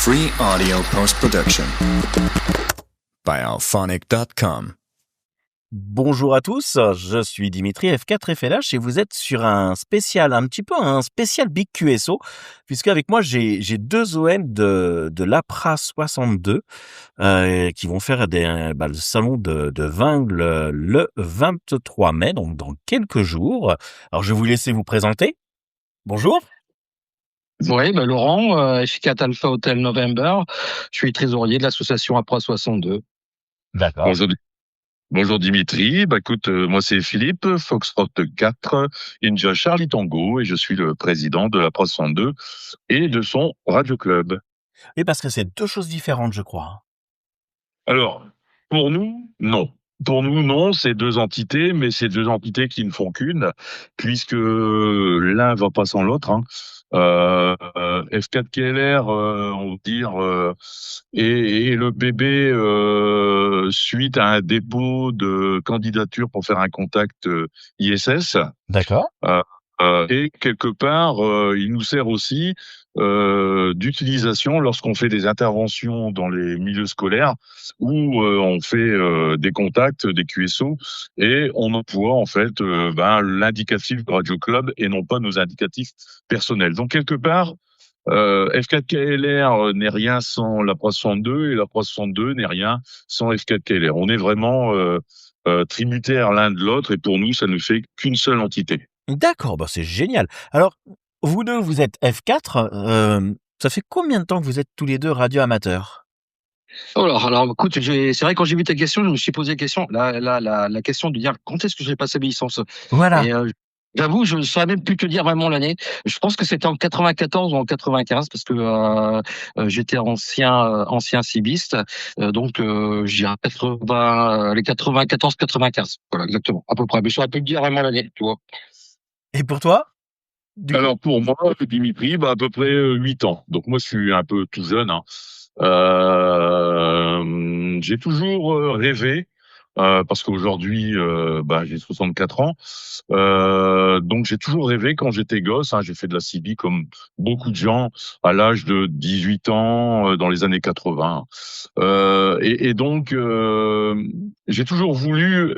Free audio post-production by alphonic.com. Bonjour à tous, je suis Dimitri F4FLH et vous êtes sur un spécial Big QSO, puisque avec moi j'ai deux OM de l'APRA 62 qui vont faire le salon de Vingles le 23 mai, donc dans quelques jours. Alors je vais vous laisser vous présenter. Bonjour. Oui, Laurent, F4 Alpha Hotel November. Je suis trésorier de l'association APRA 62. D'accord. Bonjour Dimitri, écoute, moi c'est Philippe, Foxtrot 4, India Charlie Tango, et je suis le président de l'APRA 62 et de son Radio Club. Et parce que c'est deux choses différentes, je crois. Alors, pour nous, non. Pour nous, non, c'est deux entités, mais c'est deux entités qui ne font qu'une, puisque l'un va pas sans l'autre. F4 KLR, on va dire, et le bébé, suite à un dépôt de candidature pour faire un contact ISS. D'accord. Et quelque part, il nous sert aussi d'utilisation lorsqu'on fait des interventions dans les milieux scolaires où on fait des contacts, des QSO, et on emploie en fait l'indicatif de Radio Club et non pas nos indicatifs personnels. Donc quelque part, F4KLR n'est rien sans l'APRA 62 et l'APRA 62 n'est rien sans F4KLR. On est vraiment tributaires l'un de l'autre et pour nous, ça ne fait qu'une seule entité. D'accord, c'est génial. Alors, vous deux, vous êtes F4. Ça fait combien de temps que vous êtes tous les deux radio-amateurs ? Alors, écoute, c'est vrai, quand j'ai vu ta question, je me suis posé la question, la question de dire quand est-ce que j'ai passé mes licences. Voilà. Et j'avoue, je ne saurais même plus te dire vraiment l'année. Je pense que c'était en 94 ou en 95 parce que j'étais ancien cibiste. Donc, je dirais les 94-95. Voilà, exactement, à peu près. Mais je saurais plus te dire vraiment l'année, tu vois. Et pour toi ? Alors pour moi, Dimitri, à peu près 8 ans. Donc moi, je suis un peu tout jeune. J'ai toujours rêvé, parce qu'aujourd'hui, j'ai 64 ans. Donc j'ai toujours rêvé quand j'étais gosse. J'ai fait de la CB comme beaucoup de gens à l'âge de 18 ans dans les années 80. Et donc j'ai toujours voulu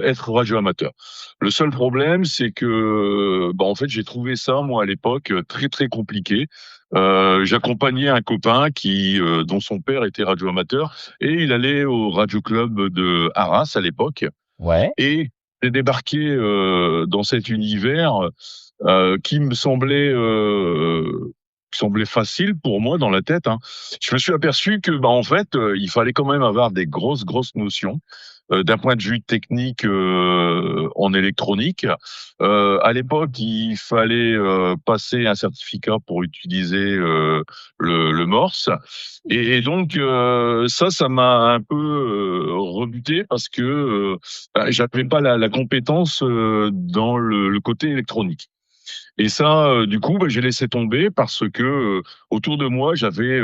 être radio-amateur. Le seul problème, c'est que en fait, j'ai trouvé ça moi à l'époque très très compliqué. J'accompagnais un copain dont son père était radio-amateur et il allait au Radio Club de Arras à l'époque. Ouais. Et j'ai débarqué dans cet univers qui me semblait facile pour moi dans la tête. Je me suis aperçu que en fait, il fallait quand même avoir des grosses notions d'un point de vue technique en électronique. À l'époque, il fallait passer un certificat pour utiliser le Morse. Et donc ça m'a un peu rebuté parce que j'avais pas la compétence dans le côté électronique. Et ça, du coup, j'ai laissé tomber parce que autour de moi, j'avais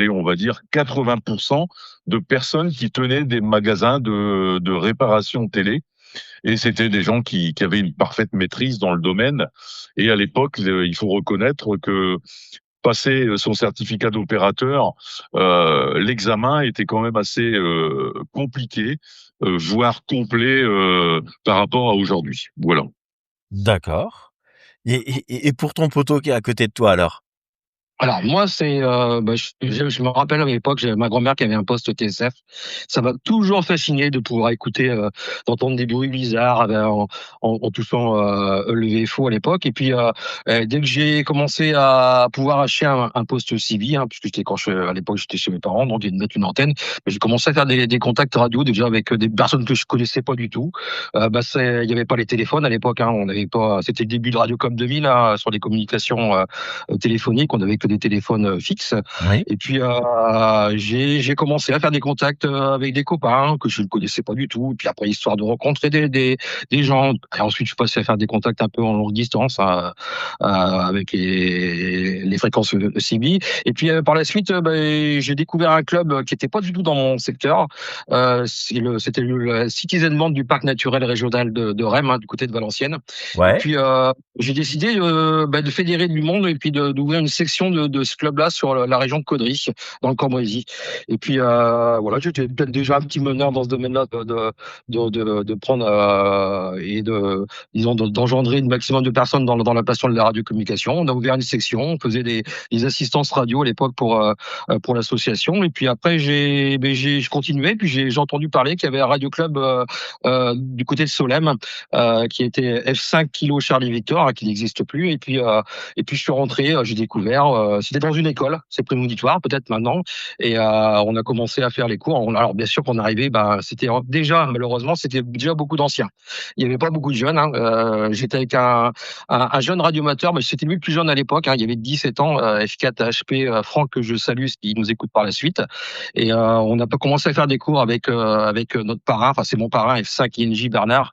on va dire 80% de personnes qui tenaient des magasins de réparation télé. Et c'était des gens qui avaient une parfaite maîtrise dans le domaine. Et à l'époque, il faut reconnaître que passer son certificat d'opérateur, l'examen était quand même assez compliqué, voire complet par rapport à aujourd'hui. Voilà. D'accord. Et pour ton poteau qui est à côté de toi, alors ? Alors moi, je me rappelle à l'époque, j'avais ma grand-mère qui avait un poste TSF. Ça m'a toujours fasciné de pouvoir écouter, d'entendre des bruits bizarres en touchant le VFO à l'époque. Et puis dès que j'ai commencé à pouvoir acheter un poste CB, puisque à l'époque j'étais chez mes parents, donc ils mettent une antenne, j'ai commencé à faire des contacts radio déjà avec des personnes que je connaissais pas du tout. Il y avait pas les téléphones à l'époque, on n'avait pas. C'était le début de Radio Comme 2000 sur les communications téléphoniques, on avait que des téléphones fixes. Oui. Et puis j'ai commencé à faire des contacts avec des copains que je ne connaissais pas du tout. Et puis après, histoire de rencontrer des gens. Et ensuite, je suis passé à faire des contacts un peu en longue distance avec les fréquences CB. Et puis par la suite, j'ai découvert un club qui était pas du tout dans mon secteur. C'était le Citizen Band du parc naturel régional de Rem, du côté de Valenciennes. Ouais. Et puis j'ai décidé de fédérer du monde et puis d'ouvrir une section de ce club-là sur la région de Caudry, dans le Cambrésis. Et puis voilà, j'étais peut-être déjà un petit meneur dans ce domaine-là de prendre et disons d'engendrer un maximum de personnes dans la passion de la radiocommunication. On a ouvert une section, on faisait des assistances radio à l'époque pour l'association. Et puis après j'ai continué, puis j'ai entendu parler qu'il y avait un radio club du côté de Solem qui était F5 Kilo Charlie Victor, qui n'existe plus. Et puis je suis rentré, j'ai découvert, c'était dans une école, c'est prémonitoire peut-être maintenant, et on a commencé à faire les cours. Alors bien sûr qu'on arrivait, c'était déjà, malheureusement, c'était déjà beaucoup d'anciens. Il y avait pas beaucoup de jeunes. J'étais avec un jeune radiomateur, mais c'était lui le plus jeune à l'époque. Il y avait 17 ans, F4 HP, Franck, que je salue, qui nous écoute par la suite. Et on a commencé à faire des cours avec notre parrain, enfin c'est mon parrain F5 INJ Bernard,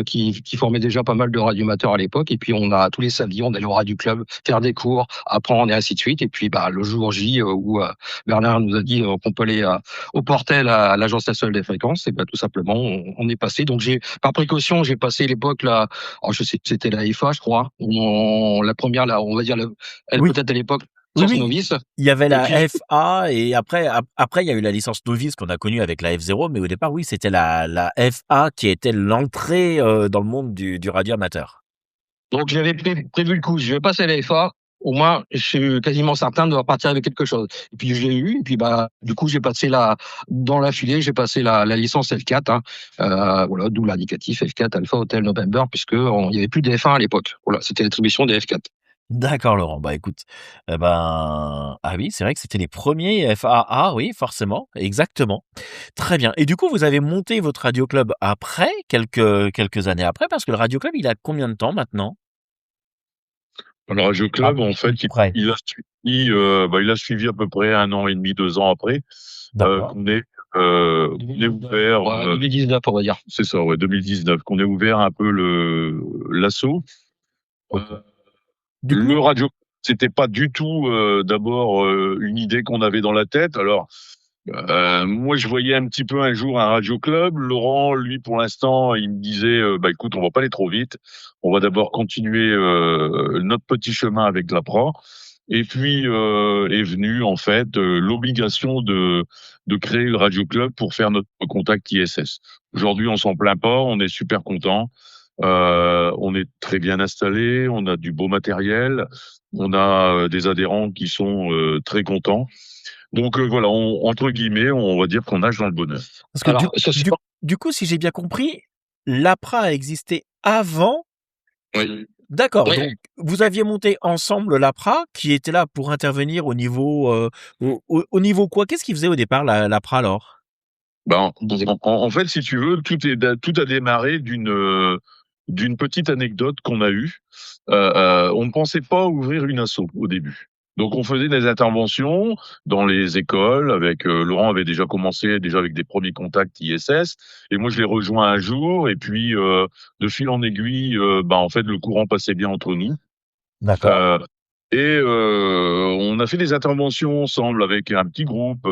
qui formait déjà pas mal de radiomateurs à l'époque. Et puis on a tous les samedis, on allait au radio club faire des cours, apprendre et ainsi de suite. Et puis le jour J où Bernard nous a dit qu'on peut aller au Portel à l'agence nationale des fréquences, et tout simplement on est passé. Donc par précaution, j'ai passé l'époque là, je sais, c'était la FA, je crois, la première là, on va dire elle Oui. peut-être à l'époque. Oui. Novice. Il y avait la puis, FA et après il y a eu la licence novice qu'on a connue avec la F0, mais au départ oui, c'était la FA qui était l'entrée dans le monde du radio amateur. Donc j'avais prévu le coup, je vais passer à la FA. Au moins, je suis quasiment certain de repartir avec quelque chose. Et puis je l'ai eu. Et puis du coup, j'ai passé dans la filée, j'ai passé la licence F4. Voilà, d'où l'indicatif F4 Alpha Hotel November, puisque il y avait plus de F1 à l'époque. Voilà, c'était l'attribution des F4. D'accord, Laurent. Écoute, ah oui, c'est vrai que c'était les premiers FAA, oui, forcément, exactement. Très bien. Et du coup, vous avez monté votre radio club après, quelques années après, parce que le radio club, il a combien de temps maintenant? Le Radio Club, en fait, Ouais. il a suivi à peu près 1 an et demi, 2 ans après. D'accord. Qu'on est ouvert. 2019, on va dire. C'est ça, ouais, 2019, qu'on ait ouvert un peu l'assaut. Ok. Le Radio, c'était pas du tout d'abord une idée qu'on avait dans la tête. Alors, moi, je voyais un petit peu un jour un radio club. Laurent, lui, pour l'instant, il me disait, écoute, on va pas aller trop vite. On va d'abord continuer notre petit chemin avec l'APRA. Et puis est venue en fait l'obligation de créer le radio club pour faire notre contact ISS. Aujourd'hui, on s'en plaint pas, on est super content. On est très bien installé, on a du beau matériel, on a des adhérents qui sont très contents. Donc voilà, entre guillemets, on va dire qu'on nage dans le bonheur. Parce que du coup, si j'ai bien compris, l'APRA a existé avant. Oui. D'accord. Oui. Donc, vous aviez monté ensemble l'APRA, qui était là pour intervenir au niveau, au niveau quoi? Qu'est-ce qu'il faisait au départ, l'APRA, alors? En fait, si tu veux, tout a démarré d'une petite anecdote qu'on a eue. On ne pensait pas ouvrir une asso au début. Donc, on faisait des interventions dans les écoles. Avec Laurent avait déjà commencé avec des premiers contacts ISS. Et moi, je l'ai rejoint un jour. Et puis, de fil en aiguille, en fait, le courant passait bien entre nous. D'accord. On a fait des interventions ensemble avec un petit groupe.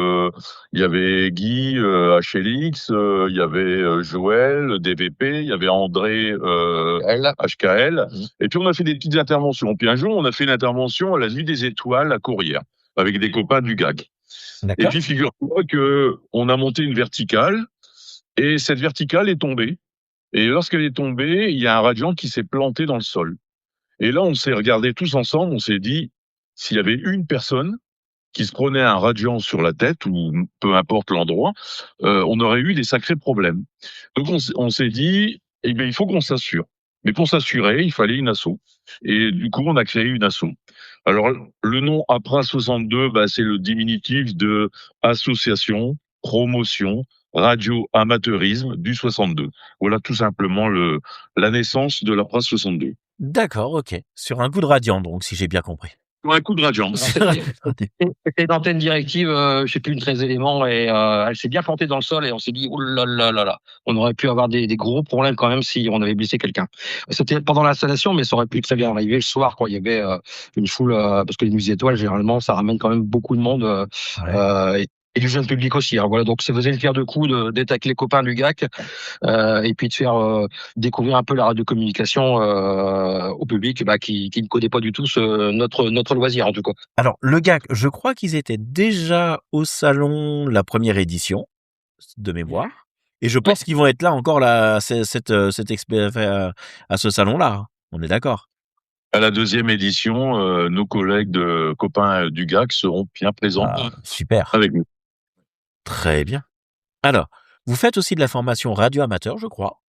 Il y avait Guy, HLX, il y avait Joël, DVP, il y avait André, HKL. Et puis on a fait des petites interventions. Puis un jour, on a fait une intervention à la Nuit des Étoiles à Courrières avec des copains du GAG. D'accord. Et puis figure-toi que on a monté une verticale et cette verticale est tombée. Et lorsqu'elle est tombée, il y a un radiant qui s'est planté dans le sol. Et là, on s'est regardés tous ensemble, on s'est dit, s'il y avait une personne qui se prenait un radiant sur la tête, ou peu importe l'endroit, on aurait eu des sacrés problèmes. Donc on s'est dit, il faut qu'on s'assure. Mais pour s'assurer, il fallait une asso. Et du coup, on a créé une asso. Alors, le nom APRA 62, c'est le diminutif de Association, Promotion, Radio Amateurisme du 62. Voilà tout simplement la naissance de l'APRA 62. D'accord, ok. Sur un coup de radiant, donc, si j'ai bien compris. Sur un coup de radiant. C'était d'antenne directive, je sais plus, une 13 éléments, et elle s'est bien plantée dans le sol, et on s'est dit, oh là là là là, on aurait pu avoir des gros problèmes quand même si on avait blessé quelqu'un. C'était pendant l'installation, mais ça aurait pu très bien arriver le soir quand il y avait une foule, parce que les nuits étoiles, généralement, ça ramène quand même beaucoup de monde. Ouais. du jeune public aussi. Hein. Voilà, donc ça faisait une pierre de coups d'être avec les copains du GAC et puis de faire découvrir un peu la radiocommunication au public qui ne connaît pas du tout notre loisir en tout cas. Alors, le GAC, je crois qu'ils étaient déjà au salon la première édition, de mémoire. Et je pense qu'ils vont être là encore à ce salon-là. On est d'accord. À la deuxième édition, nos collègues copains du GAC seront bien présents super. avec nous. Très bien. Alors, vous faites aussi de la formation radio amateur, je crois.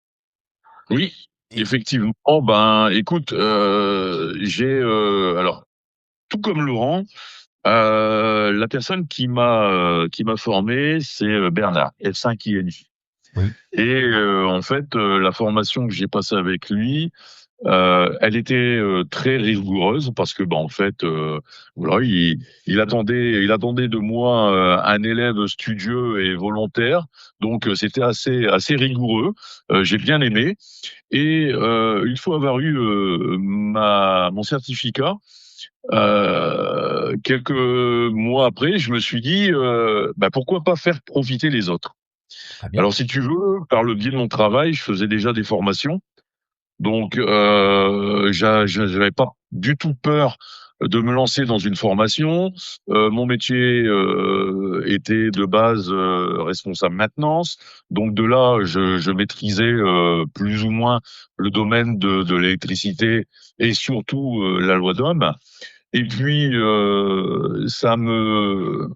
Oui, effectivement. Ben, écoute, alors, tout comme Laurent, la personne qui m'a formé, c'est Bernard, F5INJ. Oui. Et en fait, la formation que j'ai passée avec lui, elle était très rigoureuse parce que, en fait, voilà, il attendait de moi un élève studieux et volontaire. Donc, c'était assez rigoureux. J'ai bien aimé. Et une fois avoir eu mon certificat, quelques mois après, je me suis dit, pourquoi pas faire profiter les autres. Alors, si tu veux, par le biais de mon travail, je faisais déjà des formations. Donc, j'avais pas du tout peur de me lancer dans une formation. Mon métier était de base responsable maintenance. Donc, de là, je maîtrisais plus ou moins le domaine de l'électricité et surtout la loi d'Ohm. Et puis, ça me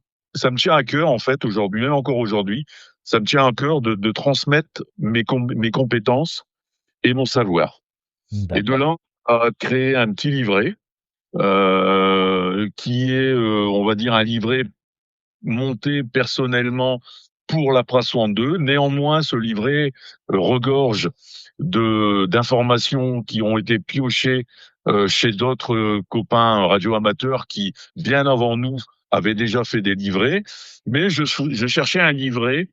tient à cœur, en fait, aujourd'hui, même encore aujourd'hui, ça me tient à cœur de transmettre mes compétences et mon savoir. D'accord. Et de là, à créer un petit livret qui est, on va dire, un livret monté personnellement pour la PRA-62. Néanmoins, ce livret regorge d'informations qui ont été piochées chez d'autres copains radio-amateurs qui, bien avant nous, avaient déjà fait des livrets. Mais je cherchais un livret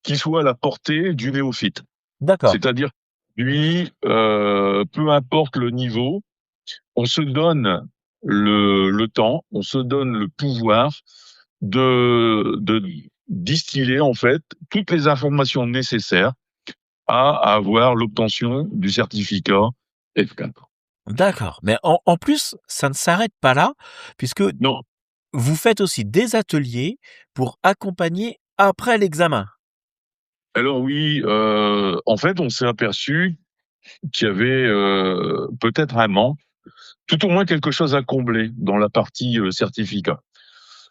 qui soit à la portée du néophyte. D'accord. C'est-à-dire, lui, peu importe le niveau, on se donne le temps, on se donne le pouvoir de distiller en fait toutes les informations nécessaires à avoir l'obtention du certificat F4. D'accord. Mais en plus, ça ne s'arrête pas là, puisque Non. Vous faites aussi des ateliers pour accompagner après l'examen. Alors oui, en fait, on s'est aperçu qu'il y avait peut-être un manque, tout au moins quelque chose à combler dans la partie certificat.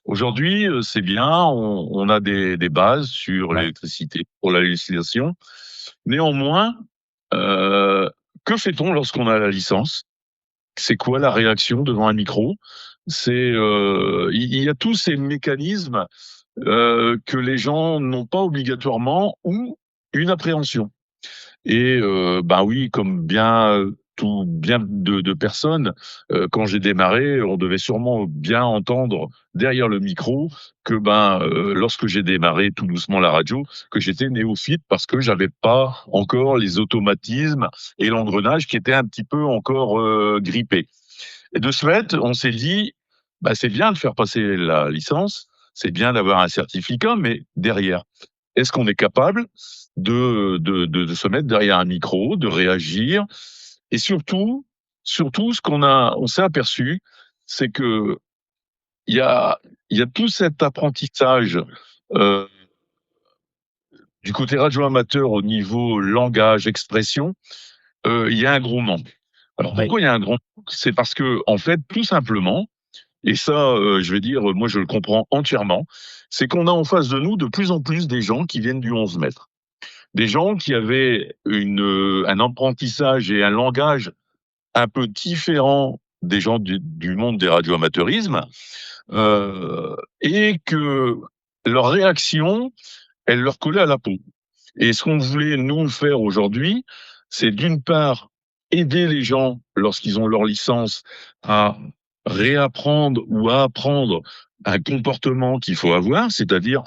Aujourd'hui, c'est bien, on a des bases sur l'électricité, pour la législation. Néanmoins, que fait-on lorsqu'on a la licence? C'est quoi la réaction devant un micro? Il y a tous ces mécanismes que les gens n'ont pas obligatoirement ou une appréhension. Et oui, comme bien de personnes, quand j'ai démarré, on devait sûrement bien entendre derrière le micro que lorsque j'ai démarré tout doucement la radio, que j'étais néophyte parce que j'avais pas encore les automatismes et l'engrenage qui étaient un petit peu encore grippés. Et de ce fait, on s'est dit, c'est bien de faire passer la licence, c'est bien d'avoir un certificat, mais derrière, est-ce qu'on est capable de se mettre derrière un micro, de réagir? Et surtout, ce on s'est aperçu, c'est que il y a tout cet apprentissage du côté radio amateur au niveau langage, expression, il y a un gros manque. Alors pourquoi il y a un grand manque? C'est parce que en fait, tout simplement, et ça, je vais dire, moi je le comprends entièrement, c'est qu'on a en face de nous de plus en plus des gens qui viennent du 11 mètres. Des gens qui avaient un apprentissage et un langage un peu différent des gens du monde des radioamateurismes, et que leur réaction, elle leur collait à la peau. Et ce qu'on voulait nous faire aujourd'hui, c'est d'une part aider les gens lorsqu'ils ont leur licence à réapprendre ou à apprendre un comportement qu'il faut avoir, c'est-à-dire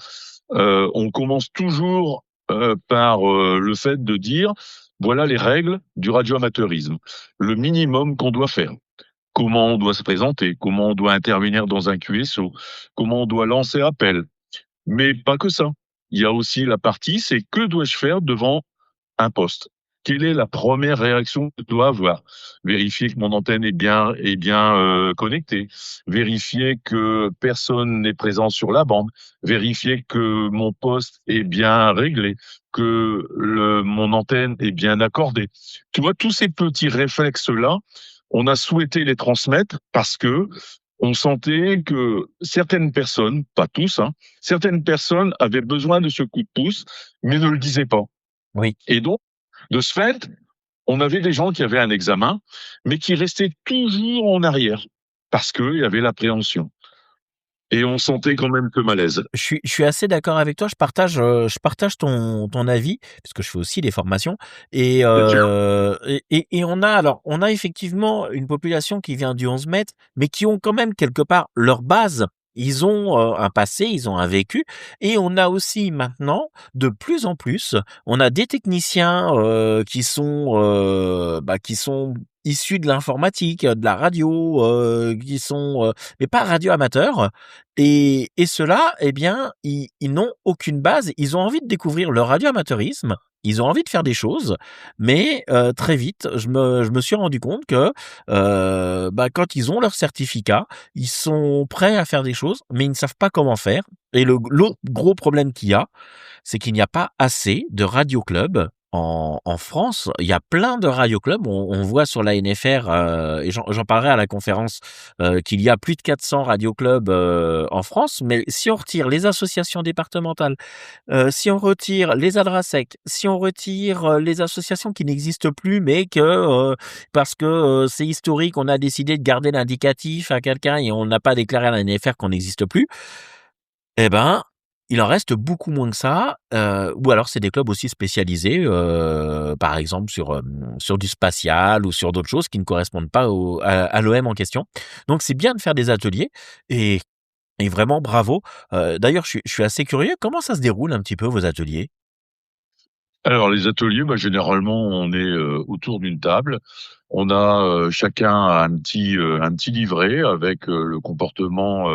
on commence toujours par le fait de dire voilà les règles du radioamateurisme, le minimum qu'on doit faire. Comment on doit se présenter, comment on doit intervenir dans un QSO, comment on doit lancer appel, Mais pas que ça. Il y a aussi la partie, c'est que dois-je faire devant un poste? Quelle est la première réaction que je dois avoir? Vérifier que mon antenne est bien connectée, vérifier que personne n'est présent sur la bande, vérifier que mon poste est bien réglé, que mon antenne est bien accordée. Tu vois, tous ces petits réflexes-là, on a souhaité les transmettre parce que on sentait que certaines personnes, pas tous, hein, certaines personnes avaient besoin de ce coup de pouce, mais ne le disaient pas. Oui. Et donc, de ce fait, on avait des gens qui avaient un examen, mais qui restaient toujours en arrière, parce qu'il y avait l'appréhension. Et on sentait quand même le malaise. Je suis assez d'accord avec toi. Je partage ton avis puisque je fais aussi des formations Bien sûr. Et on a effectivement une population qui vient du 11 mètres, mais qui ont quand même quelque part leur base. Ils ont un passé, ils ont un vécu, et on a aussi maintenant de plus en plus, on a des techniciens qui sont issus de l'informatique, de la radio, qui sont mais pas radio amateurs. Et ceux-là, eh bien, ils n'ont aucune base. Ils ont envie de découvrir le radioamateurisme. Ils ont envie de faire des choses, mais très vite, je me suis rendu compte que quand ils ont leur certificat, ils sont prêts à faire des choses, mais ils ne savent pas comment faire. Et l'autre gros problème qu'il y a, c'est qu'il n'y a pas assez de radio-clubs en France. Il y a plein de radio-clubs. On voit sur la NFR, et j'en parlerai à la conférence, qu'il y a plus de 400 radio-clubs en France. Mais si on retire les associations départementales, si on retire les ADRASEC, si on retire les associations qui n'existent plus, mais que parce que c'est historique, on a décidé de garder l'indicatif à quelqu'un et on n'a pas déclaré à la NFR qu'on n'existe plus, eh ben, il en reste beaucoup moins que ça, ou alors c'est des clubs aussi spécialisés, par exemple sur du spatial ou sur d'autres choses qui ne correspondent pas à l'OM en question. Donc c'est bien de faire des ateliers et vraiment bravo. D'ailleurs je suis assez curieux, comment ça se déroule un petit peu vos ateliers? Alors, les ateliers, généralement, on est autour d'une table. On a chacun un petit livret avec le comportement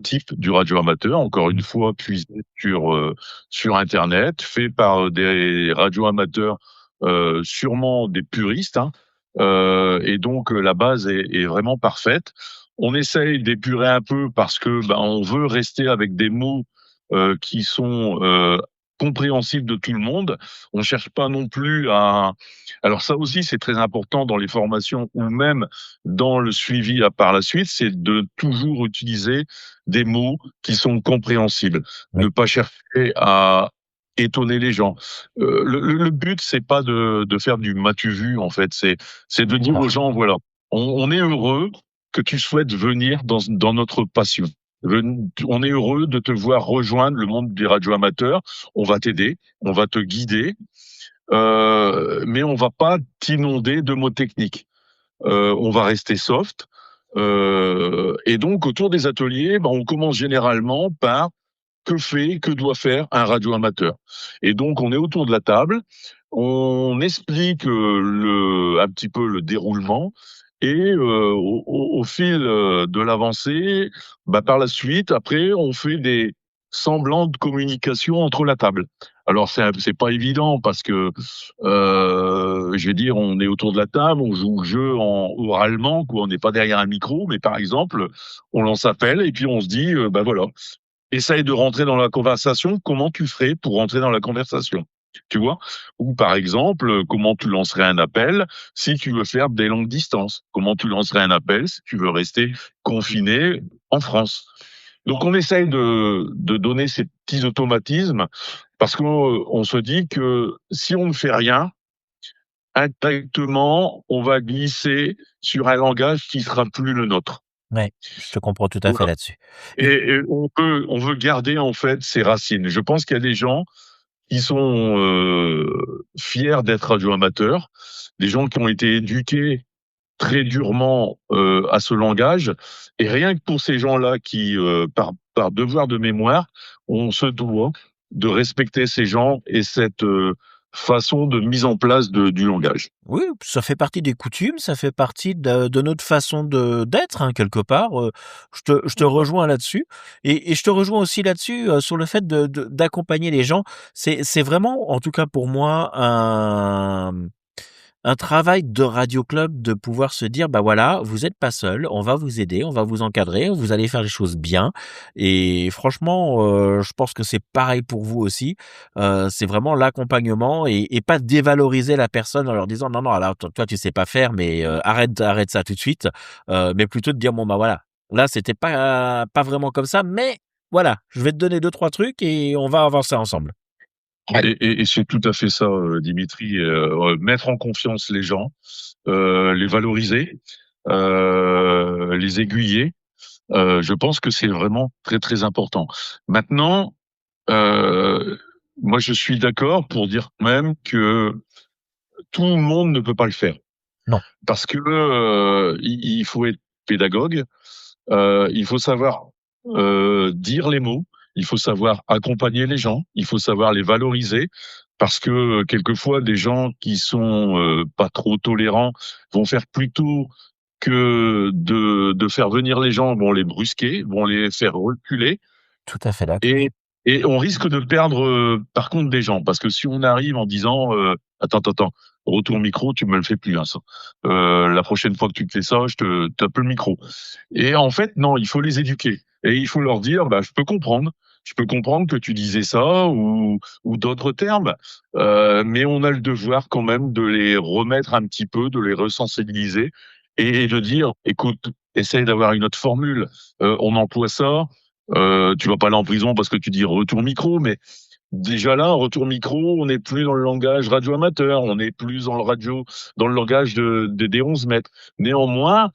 type du radioamateur, encore une fois puisé sur Internet, fait par des radioamateurs, sûrement des puristes, hein. Et donc la base est vraiment parfaite. On essaye d'épurer un peu parce que on veut rester avec des mots qui sont compréhensibles de tout le monde. On cherche pas non plus à. Alors ça aussi c'est très important dans les formations ou même dans le suivi par la suite, c'est de toujours utiliser des mots qui sont compréhensibles. Oui. Ne pas chercher à étonner les gens. Le but, c'est pas de faire du m'as-tu vu, en fait. C'est de dire aux gens, voilà, on est heureux que tu souhaites venir dans notre passion. On est heureux de te voir rejoindre le monde des radioamateurs. On va t'aider, on va te guider, mais on va pas t'inonder de mots techniques. On va rester soft. Et donc, autour des ateliers, on commence généralement par que doit faire un radioamateur. Et donc, on est autour de la table, on explique un petit peu le déroulement, et au fil de l'avancée, par la suite, après, on fait des semblants de communication entre la table. Alors, c'est pas évident parce que, je vais dire, on est autour de la table, on joue le jeu oralement, quoi. On n'est pas derrière un micro, mais par exemple, on lance appel et puis on se dit, voilà, essaye de rentrer dans la conversation. Comment tu ferais pour rentrer dans la conversation? Tu vois? Ou par exemple, comment tu lancerais un appel si tu veux faire des longues distances? Comment tu lancerais un appel si tu veux rester confiné en France? Donc on essaye de donner ces petits automatismes parce qu'on se dit que si on ne fait rien, indirectement, on va glisser sur un langage qui sera plus le nôtre. Ouais, je te comprends tout à fait Voilà. là-dessus. Et Et on veut garder en fait ses racines. Je pense qu'il y a des gens qui sont fiers d'être radioamateurs, des gens qui ont été éduqués très durement à ce langage, et rien que pour ces gens-là qui, par devoir de mémoire, on se doit de respecter ces gens et façon de mise en place du langage. Oui, ça fait partie des coutumes, ça fait partie de notre façon d'être, hein, quelque part. Je te rejoins là-dessus, et je te rejoins aussi là-dessus, sur le fait d'accompagner les gens. C'est vraiment, en tout cas pour moi, un travail de radio club, de pouvoir se dire: «Bah, voilà, vous êtes pas seul, on va vous aider, on va vous encadrer, vous allez faire les choses bien», et franchement, je pense que c'est pareil pour vous aussi. C'est vraiment l'accompagnement, et pas dévaloriser la personne en leur disant: «Non, non, alors toi tu sais pas faire, mais arrête ça tout de suite», mais plutôt de dire: «Bon, bah, voilà, là c'était pas vraiment comme ça, mais voilà, je vais te donner deux trois trucs et on va avancer ensemble». Ouais. Et c'est tout à fait ça, Dimitri. Mettre en confiance les gens, les valoriser, les aiguiller. Je pense que c'est vraiment très très important. Maintenant, euh, moi je suis d'accord pour dire même que tout le monde ne peut pas le faire, Non, parce que il faut être pédagogue, il faut savoir dire les mots, il faut savoir accompagner les gens, il faut savoir les valoriser, parce que quelquefois des gens qui sont pas trop tolérants vont faire plutôt que de faire venir les gens, vont les brusquer, vont les faire reculer, tout à fait d'accord. et et on risque de perdre par contre des gens, parce que si on arrive en disant attends, retour micro, tu me le fais plus, hein, ça. La prochaine fois que tu te fais ça, je te tape le micro. Et en fait, non, il faut les éduquer. Et il faut leur dire, bah, je peux comprendre. Je peux comprendre que tu disais ça ou d'autres termes, mais on a le devoir quand même de les remettre un petit peu, de les resensibiliser et de dire, écoute, essaye d'avoir une autre formule. On emploie ça. Tu vas pas aller en prison parce que tu dis retour micro, mais déjà là, retour micro, on n'est plus dans le langage radio amateur, on n'est plus dans le langage des 11 mètres. Néanmoins,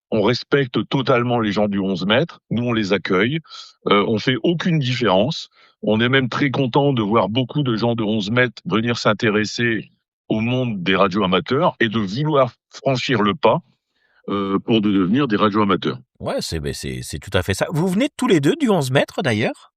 on respecte totalement les gens du 11 mètres. Nous, on les accueille. On fait aucune différence. On est même très content de voir beaucoup de gens de 11 mètres venir s'intéresser au monde des radios amateurs et de vouloir franchir le pas pour devenir des radios amateurs. Ouais, c'est tout à fait ça. Vous venez tous les 2 du 11 mètres d'ailleurs?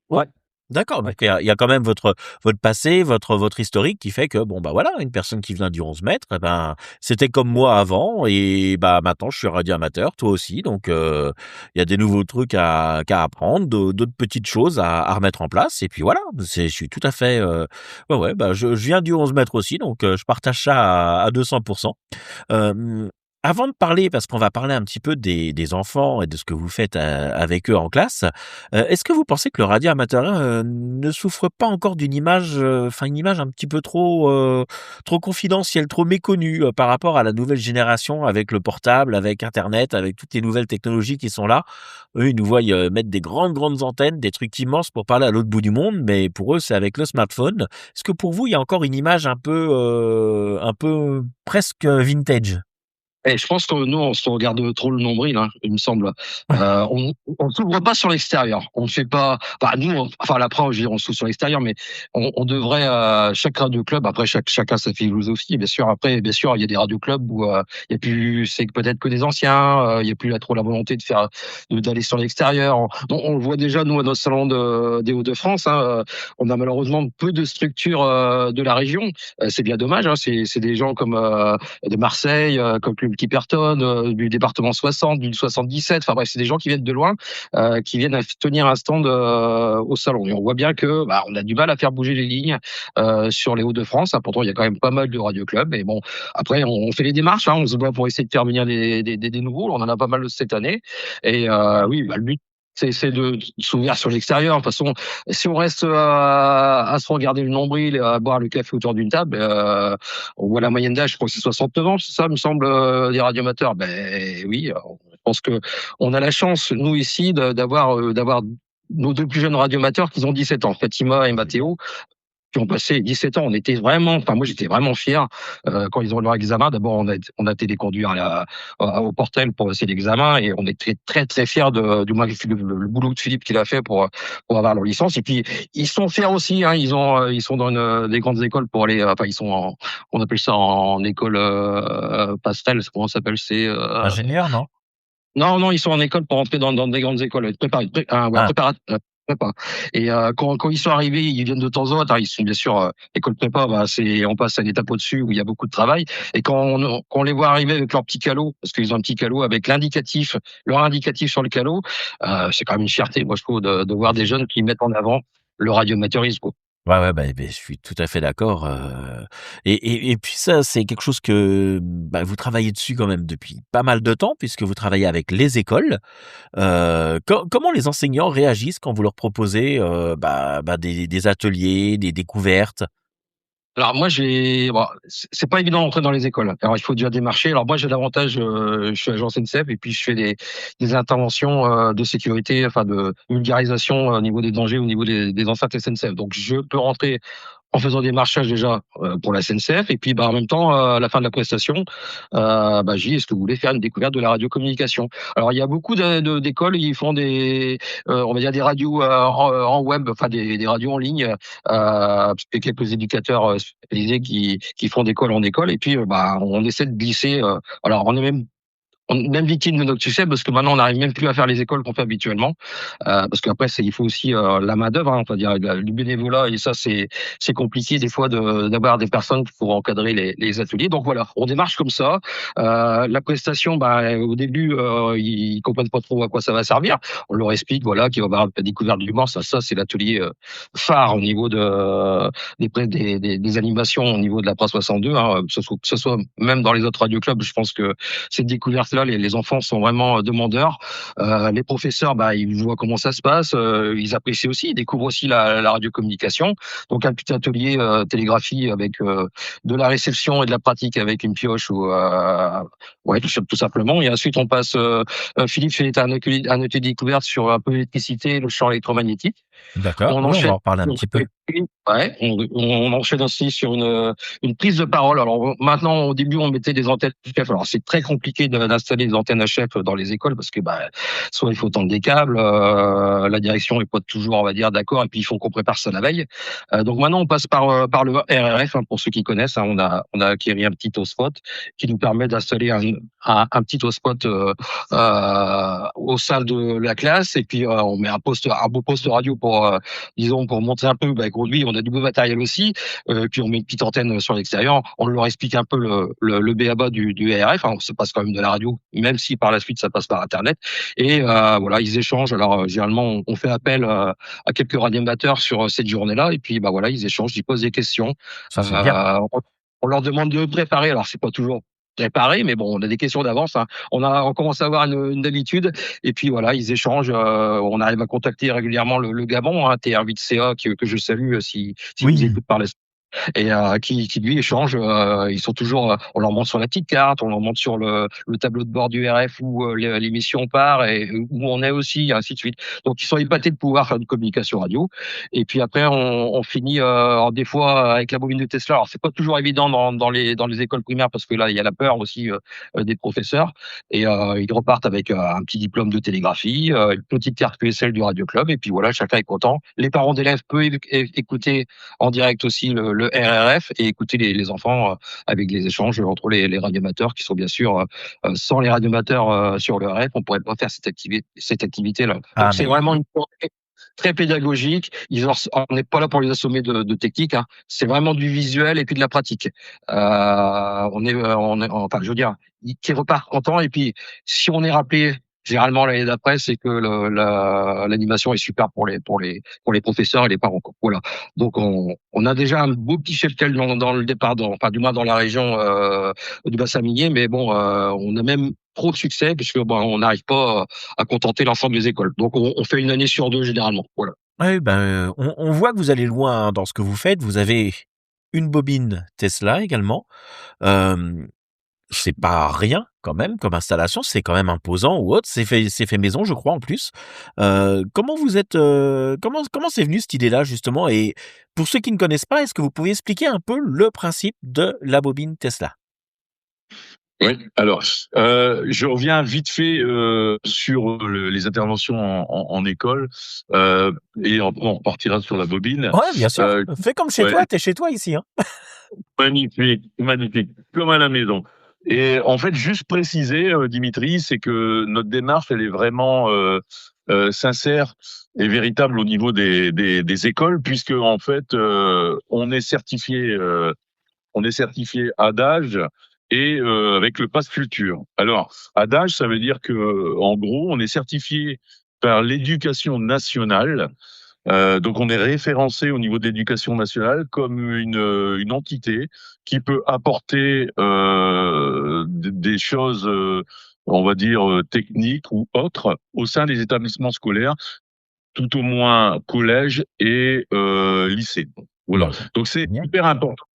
Ouais. D'accord, Ouais. donc il y a quand même votre passé, votre historique qui fait que, bon, bah, voilà, une personne qui vient du 11 mètres, eh ben, c'était comme moi avant, et bah, maintenant je suis radio amateur, toi aussi, donc il y a des nouveaux trucs qu'à apprendre, d'autres petites choses à remettre en place, et puis voilà, je suis tout à fait, ouais, bah, je viens du 11 mètres aussi, donc je partage ça à 200%. Hem, Avant de parler, parce qu'on va parler un petit peu des enfants et de ce que vous faites, avec eux en classe, est-ce que vous pensez que le radio amateur, ne souffre pas encore d'une image, enfin une image un petit peu trop confidentielle, trop méconnue, par rapport à la nouvelle génération avec le portable, avec internet, avec toutes les nouvelles technologies qui sont là? Eux, ils nous voient, mettre des grandes antennes, des trucs immenses pour parler à l'autre bout du monde, mais pour eux, c'est avec le smartphone. Est-ce que pour vous, il y a encore une image un peu presque vintage? Et je pense que nous, on se regarde trop le nombril, hein, il me semble. On s'ouvre pas sur l'extérieur. On ne fait pas. Enfin, nous, enfin, après, je veux dire, on s'ouvre sur l'extérieur, mais on devrait chaque radio club. Après, chacun sa philosophie. Bien sûr, après, bien sûr, il y a des radio clubs où il y a plus, c'est peut-être que des anciens. Il y a plus trop la volonté de faire, d'aller sur l'extérieur. On le voit déjà nous à notre salon des Hauts-de-France. Hein, on a malheureusement peu de structures de la région. C'est bien dommage. Hein, c'est des gens comme de Marseille, comme Clipperton, du département 60, du 77. Enfin bref, c'est des gens qui viennent de loin, qui viennent tenir un stand au salon. Et on voit bien que on a du mal à faire bouger les lignes sur les Hauts-de-France. Hein. Pourtant, il y a quand même pas mal de radioclubs. Mais bon, après, on fait les démarches. Hein. On se bat pour essayer de faire venir des nouveaux. On en a pas mal cette année. Et oui, le but, c'est de s'ouvrir sur l'extérieur. De toute façon, si on reste à se regarder le nombril et à boire le café autour d'une table, on voit la moyenne d'âge, je crois que c'est 69 ans, c'est ça, me semble, des radioamateurs. Ben oui, je pense que on a la chance, nous ici, d'avoir nos deux plus jeunes radioamateurs qui ont 17 ans, Fatima et Mathéo, qui ont passé 17 ans. On était vraiment, enfin moi j'étais vraiment fier quand ils ont eu leur examen. D'abord on a été les conduire au portel pour passer l'examen et on est très fiers du moins le boulot de Philippe qu'il a fait pour avoir leur licence. Et puis ils sont fiers aussi. Hein, ils sont dans des grandes écoles pour aller. Enfin ils sont on appelle ça en école pastel. Comment ça s'appelle? C'est Ingénieur, non? non, ils sont en école pour entrer dans des grandes écoles. Ah, Préparateur. prépa. Et quand ils sont arrivés, ils viennent de temps en temps. Ils sont bien sûr école prépa, bah, on passe à l'étape au-dessus où il y a beaucoup de travail. Et quand on les voit arriver avec leur petit calot, parce qu'ils ont un petit calot avec leur indicatif sur le calot, c'est quand même une fierté, moi je trouve, de voir des jeunes qui mettent en avant le radioamateurisme, quoi. Ouais, je suis tout à fait d'accord. Et puis ça, c'est quelque chose que vous travaillez dessus quand même depuis pas mal de temps, puisque vous travaillez avec les écoles. Comment les enseignants réagissent quand vous leur proposez des ateliers, des découvertes? Alors moi c'est pas évident d'entrer dans les écoles. Alors il faut déjà démarcher. Alors moi j'ai l'avantage, je suis agent SNCF et puis je fais des interventions de sécurité, enfin de vulgarisation au niveau des dangers, au niveau des enceintes SNCF. Donc je peux rentrer en faisant des marchages déjà pour la SNCF et puis en même temps à la fin de la prestation, je dis est-ce que vous voulez faire une découverte de la radiocommunication. Alors il y a beaucoup d'écoles, ils font on va dire des radios en web, enfin des radios en ligne, parce qu'il y a quelques éducateurs spécialisés qui font d'école en école et puis on essaie de glisser. Alors on est même victime de notre succès parce que maintenant on n'arrive même plus à faire les écoles qu'on fait habituellement parce qu'après il faut aussi la main d'œuvre, on va dire du bénévolat et ça c'est compliqué des fois d'avoir des personnes pour encadrer les ateliers. Donc voilà, on démarche comme ça. La prestation, au début ils comprennent pas trop à quoi ça va servir. On leur explique voilà qu'il va y avoir la découverte du mort, ça c'est l'atelier phare au niveau des animations au niveau de la PRA 62, que ce soit même dans les autres radio clubs. Je pense que cette découverte-là, les enfants sont vraiment demandeurs. Les professeurs, ils voient comment ça se passe, ils apprécient aussi, ils découvrent aussi la radiocommunication. Donc un petit atelier télégraphie avec de la réception et de la pratique avec une pioche ou tout simplement. Et ensuite on passe. Philippe fait un atelier découverte sur un peu l'électricité, le champ électromagnétique. D'accord, On oui, on va enchaîne. en reparler un petit peu. Ouais, on enchaîne aussi sur une prise de parole. Alors maintenant, au début, on mettait des antennes HF. Alors c'est très compliqué d'installer des antennes HF dans les écoles parce que soit il faut tendre des câbles, la direction est pas toujours, on va dire, d'accord, et puis il faut qu'on prépare ça la veille. Donc maintenant, on passe par le RRF. Pour ceux qui connaissent, on a acquis un petit hotspot qui nous permet d'installer un petit hotspot au sein de la classe, et puis on met un beau poste radio pour pour montrer un peu qu'aujourd'hui on a du beau matériel aussi, puis on met une petite antenne sur l'extérieur, on leur explique un peu le b.a-ba du RF, ça passe quand même de la radio, même si par la suite ça passe par internet, et voilà, ils échangent. Alors généralement on fait appel à quelques radioamateurs sur cette journée-là, et puis voilà, ils échangent, ils posent des questions. Ça, c'est bien. On leur demande de préparer, alors c'est pas toujours préparé, mais bon, on a des questions d'avance, on commence à avoir une habitude, et puis voilà, ils échangent, on arrive à contacter régulièrement le Gabon, TR8CA, que je salue si vous Oui. écoutez par la suite, et qui lui échangent. Ils sont toujours, on leur montre sur la petite carte, on leur montre sur le tableau de bord du RF où l'émission part et où on est aussi, et ainsi de suite. Donc ils sont épatés de pouvoir faire une communication radio. Et puis après on finit des fois avec la bobine de Tesla. Alors c'est pas toujours évident dans les écoles primaires parce que là il y a la peur aussi des professeurs, et ils repartent avec un petit diplôme de télégraphie, une petite carte QSL du Radio Club, et puis voilà, chacun est content. Les parents d'élèves peuvent écouter en direct aussi le RRF et écouter les enfants avec les échanges entre les radioamateurs qui sont bien sûr sans les radioamateurs sur le RF, on pourrait pas faire cette activité-là. Donc c'est vraiment une journée très pédagogique. On n'est pas là pour les assommer de technique, c'est vraiment du visuel et puis de la pratique. Enfin, je veux dire, qui repart content, et puis si on est rappelé généralement l'année d'après, c'est que l'animation est super pour les professeurs et les parents. Voilà. Donc on a déjà un beau petit cheptel dans le départ, du moins dans la région du bassin minier, mais bon, on a même trop de succès puisque on n'arrive pas à contenter l'ensemble des écoles. Donc on fait une année sur deux généralement. Voilà. Oui, on voit que vous allez loin dans ce que vous faites. Vous avez une bobine Tesla également. C'est pas rien quand même comme installation, c'est quand même imposant ou autre. C'est fait maison, je crois, en plus. Comment vous êtes, comment c'est venu cette idée-là justement? Et pour ceux qui ne connaissent pas, est-ce que vous pouvez expliquer un peu le principe de la bobine Tesla? Oui, alors je reviens vite fait sur les interventions en école, et on repartira sur la bobine. Ouais, bien sûr. Fais comme chez toi, t'es chez toi ici, hein. Magnifique, comme à la maison. Et en fait, juste préciser, Dimitri, c'est que notre démarche, elle est vraiment sincère et véritable au niveau des écoles, puisque en fait, on est certifié Adage et avec le Pass Culture. Alors, Adage, ça veut dire que, en gros, on est certifié par l'Éducation nationale. Donc, on est référencé au niveau de l'Éducation nationale comme une entité qui peut apporter des choses, on va dire, techniques ou autres au sein des établissements scolaires, tout au moins collège et lycée. Voilà. Donc, c'est Génial. hyper important.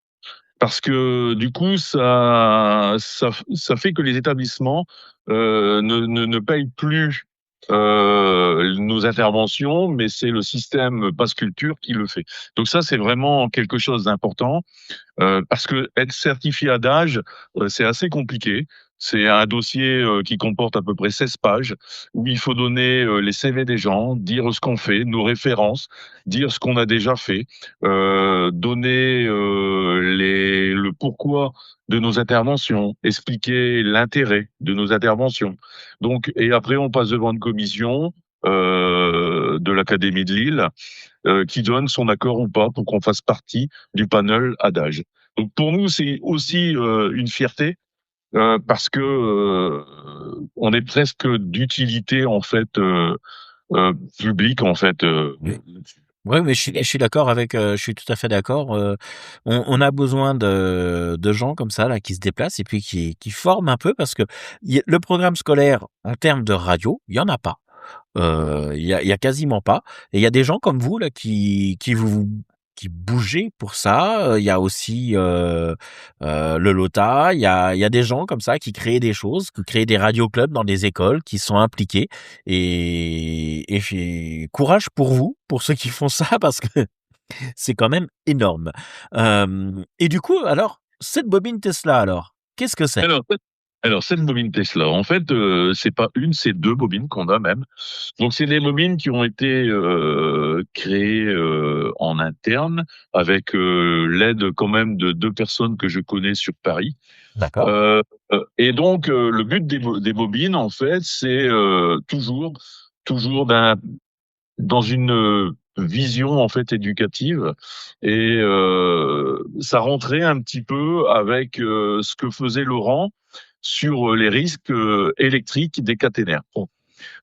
Parce que du coup, ça fait que les établissements ne payent plus nos interventions, mais c'est le système Pass Culture qui le fait. Donc ça, c'est vraiment quelque chose d'important. Parce que être certifié Adage, c'est assez compliqué. C'est un dossier qui comporte à peu près 16 pages, où il faut donner les CV des gens, dire ce qu'on fait, nos références, dire ce qu'on a déjà fait, donner le pourquoi de nos interventions, expliquer l'intérêt de nos interventions. Donc, et après, on passe devant une commission de l'Académie de Lille qui donne son accord ou pas pour qu'on fasse partie du panel Adage. Donc pour nous, c'est aussi une fierté parce que on est presque d'utilité en fait publique en fait. Oui. Oui, mais je suis d'accord avec, je suis tout à fait d'accord. On a besoin de gens comme ça là qui se déplacent et puis qui forment un peu parce que le programme scolaire en termes de radio, il y en a pas. Il y a quasiment pas. Et il y a des gens comme vous là qui bougez pour ça. Il y a aussi le LOTA. Il y a des gens comme ça qui créent des choses, qui créent des radioclubs dans des écoles, qui sont impliqués. Et courage pour vous, pour ceux qui font ça, parce que c'est quand même énorme. Et du coup, alors, cette bobine Tesla, alors, qu'est-ce que c'est? Alors cette bobine Tesla, en fait, c'est pas une, c'est deux bobines qu'on a même. Donc c'est des bobines qui ont été créées en interne avec l'aide quand même de deux personnes que je connais sur Paris. D'accord. Et donc le but des bobines, en fait, c'est toujours dans une vision en fait éducative et ça rentrait un petit peu avec ce que faisait Laurent sur les risques électriques des caténaires. Bon.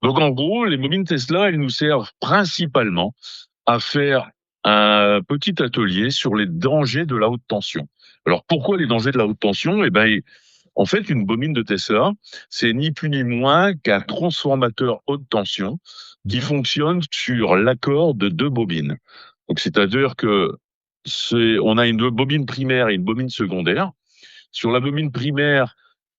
Donc en gros, les bobines Tesla, elles nous servent principalement à faire un petit atelier sur les dangers de la haute tension. Alors pourquoi les dangers de la haute tension? Eh ben, en fait, une bobine de Tesla, c'est ni plus ni moins qu'un transformateur haute tension qui fonctionne sur l'accord de deux bobines. Donc c'est-à-dire que on a une bobine primaire et une bobine secondaire. Sur la bobine primaire,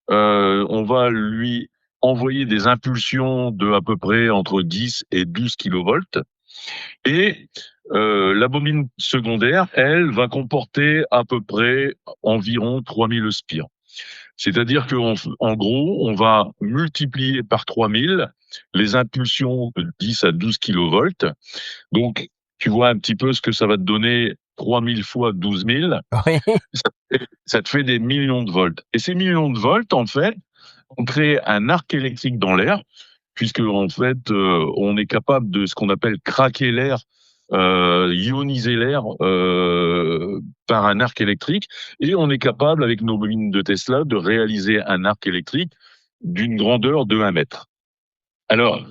on va lui envoyer des impulsions de à peu près entre 10 et 12 kilovolts. Et la bobine secondaire, elle, va comporter à peu près environ 3000 spires. C'est-à-dire qu'en gros, on va multiplier par 3000 les impulsions de 10 à 12 kilovolts. Donc, tu vois un petit peu ce que ça va te donner 3000 fois 12 000. Oui. Ça te fait des millions de volts. Et ces millions de volts, en fait, on crée un arc électrique dans l'air, puisque en fait, on est capable de ce qu'on appelle craquer l'air, ioniser l'air par un arc électrique, et on est capable, avec nos bobines de Tesla, de réaliser un arc électrique d'une grandeur de 1 mètre. Alors,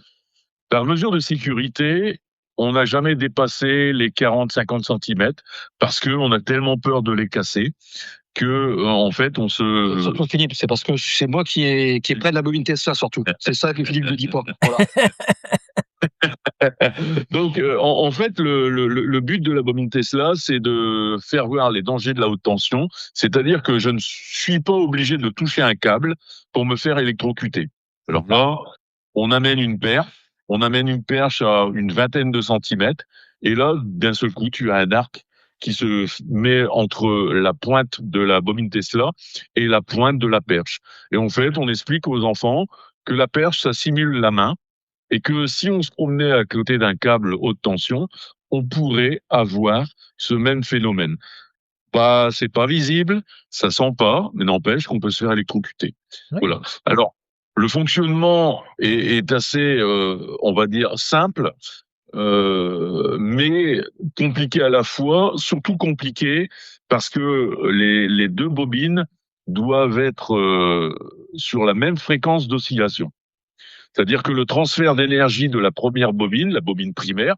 par mesure de sécurité, on n'a jamais dépassé les 40-50 centimètres parce qu'on a tellement peur de les casser que en fait on se. Surtout Philippe, c'est parce que c'est moi qui est près de la bobine Tesla surtout. C'est ça que Philippe ne dit pas. Voilà. Donc en fait le but de la bobine Tesla, c'est de faire voir les dangers de la haute tension, c'est-à-dire que je ne suis pas obligé de toucher un câble pour me faire électrocuter. Alors là, on amène une perche à une vingtaine de centimètres, et là d'un seul coup tu as un arc qui se met entre la pointe de la bobine Tesla et la pointe de la perche. Et en fait, on explique aux enfants que la perche, ça simule la main, et que si on se promenait à côté d'un câble haute tension, on pourrait avoir ce même phénomène. Bah, c'est pas visible, ça sent pas, mais n'empêche qu'on peut se faire électrocuter. Oui. Voilà. Alors, Le fonctionnement est assez, on va dire, simple, mais compliqué à la fois, surtout compliqué parce que les deux bobines doivent être sur la même fréquence d'oscillation. C'est-à-dire que le transfert d'énergie de la première bobine, la bobine primaire,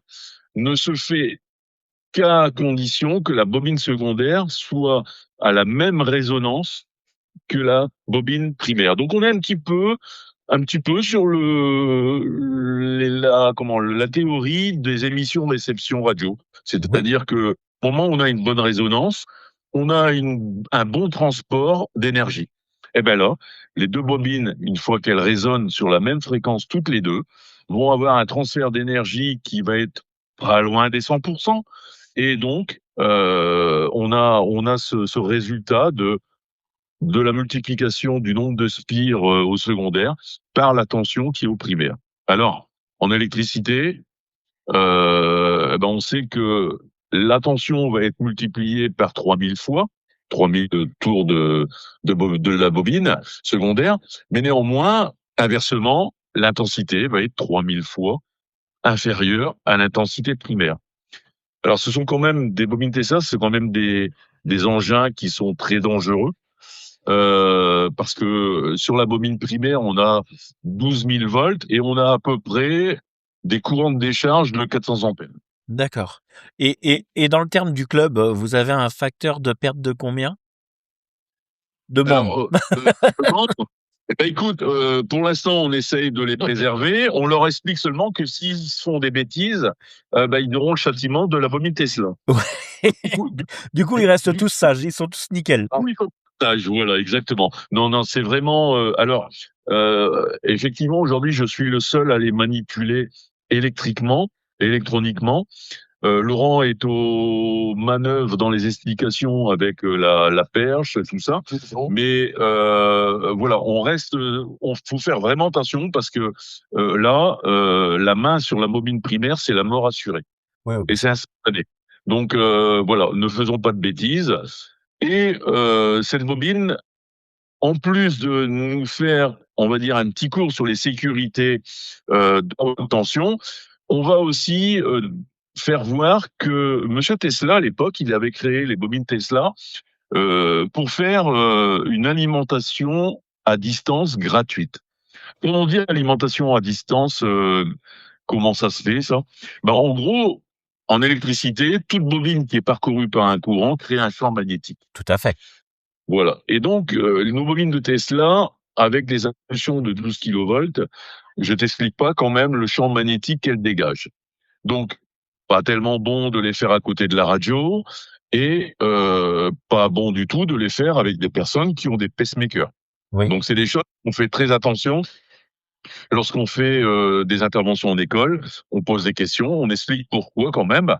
ne se fait qu'à condition que la bobine secondaire soit à la même résonance que la bobine primaire. Donc on est un petit peu sur la théorie des émissions-réception radio. Oui. C'est-à-dire que au moment où on a une bonne résonance, on a un bon transport d'énergie. Et ben là, les deux bobines, une fois qu'elles résonnent sur la même fréquence toutes les deux, vont avoir un transfert d'énergie qui va être pas loin des 100%. Et donc, on a ce résultat de la multiplication du nombre de spires au secondaire par la tension qui est au primaire. Alors, en électricité, on sait que la tension va être multipliée par 3000 fois, 3000 tours de la bobine secondaire, mais néanmoins, inversement, l'intensité va être 3000 fois inférieure à l'intensité primaire. Alors, ce sont quand même des bobines Tesla, c'est quand même des engins qui sont très dangereux. Parce que sur la bobine primaire, on a 12 000 volts et on a à peu près des courants de décharge de 400 ampères. D'accord. Et dans le terme du club, vous avez un facteur de perte de combien? De membres? Alors, écoute, pour l'instant, on essaye de les préserver. On leur explique seulement que s'ils font des bêtises, ils auront le châtiment de la bobine Tesla. Ouais. Du coup, ils restent tous sages, ils sont tous nickel. Ah oui, voilà, exactement. Non, c'est vraiment. Alors, effectivement, aujourd'hui, je suis le seul à les manipuler électroniquement. Laurent est aux manœuvres dans les explications avec la perche, tout ça. Mais voilà, faut faire vraiment attention parce que là, la main sur la bobine primaire, c'est la mort assurée. Ouais, ok. Et c'est instantané. Donc voilà, ne faisons pas de bêtises. Et cette bobine, en plus de nous faire, on va dire, un petit cours sur les sécurités de haute tension, on va aussi faire voir que Monsieur Tesla, à l'époque, il avait créé les bobines Tesla pour faire une alimentation à distance gratuite. Quand on dit alimentation à distance, comment ça se fait, ça? En gros, en électricité, toute bobine qui est parcourue par un courant crée un champ magnétique. Tout à fait. Voilà. Et donc, nos bobines de Tesla, avec des impulsions de 12 kV, je t'explique pas quand même le champ magnétique qu'elles dégagent. Donc, pas tellement bon de les faire à côté de la radio et pas bon du tout de les faire avec des personnes qui ont des pacemakers. Oui. Donc, c'est des choses qu'on fait très attention. Lorsqu'on fait des interventions en école, on pose des questions, on explique pourquoi quand même,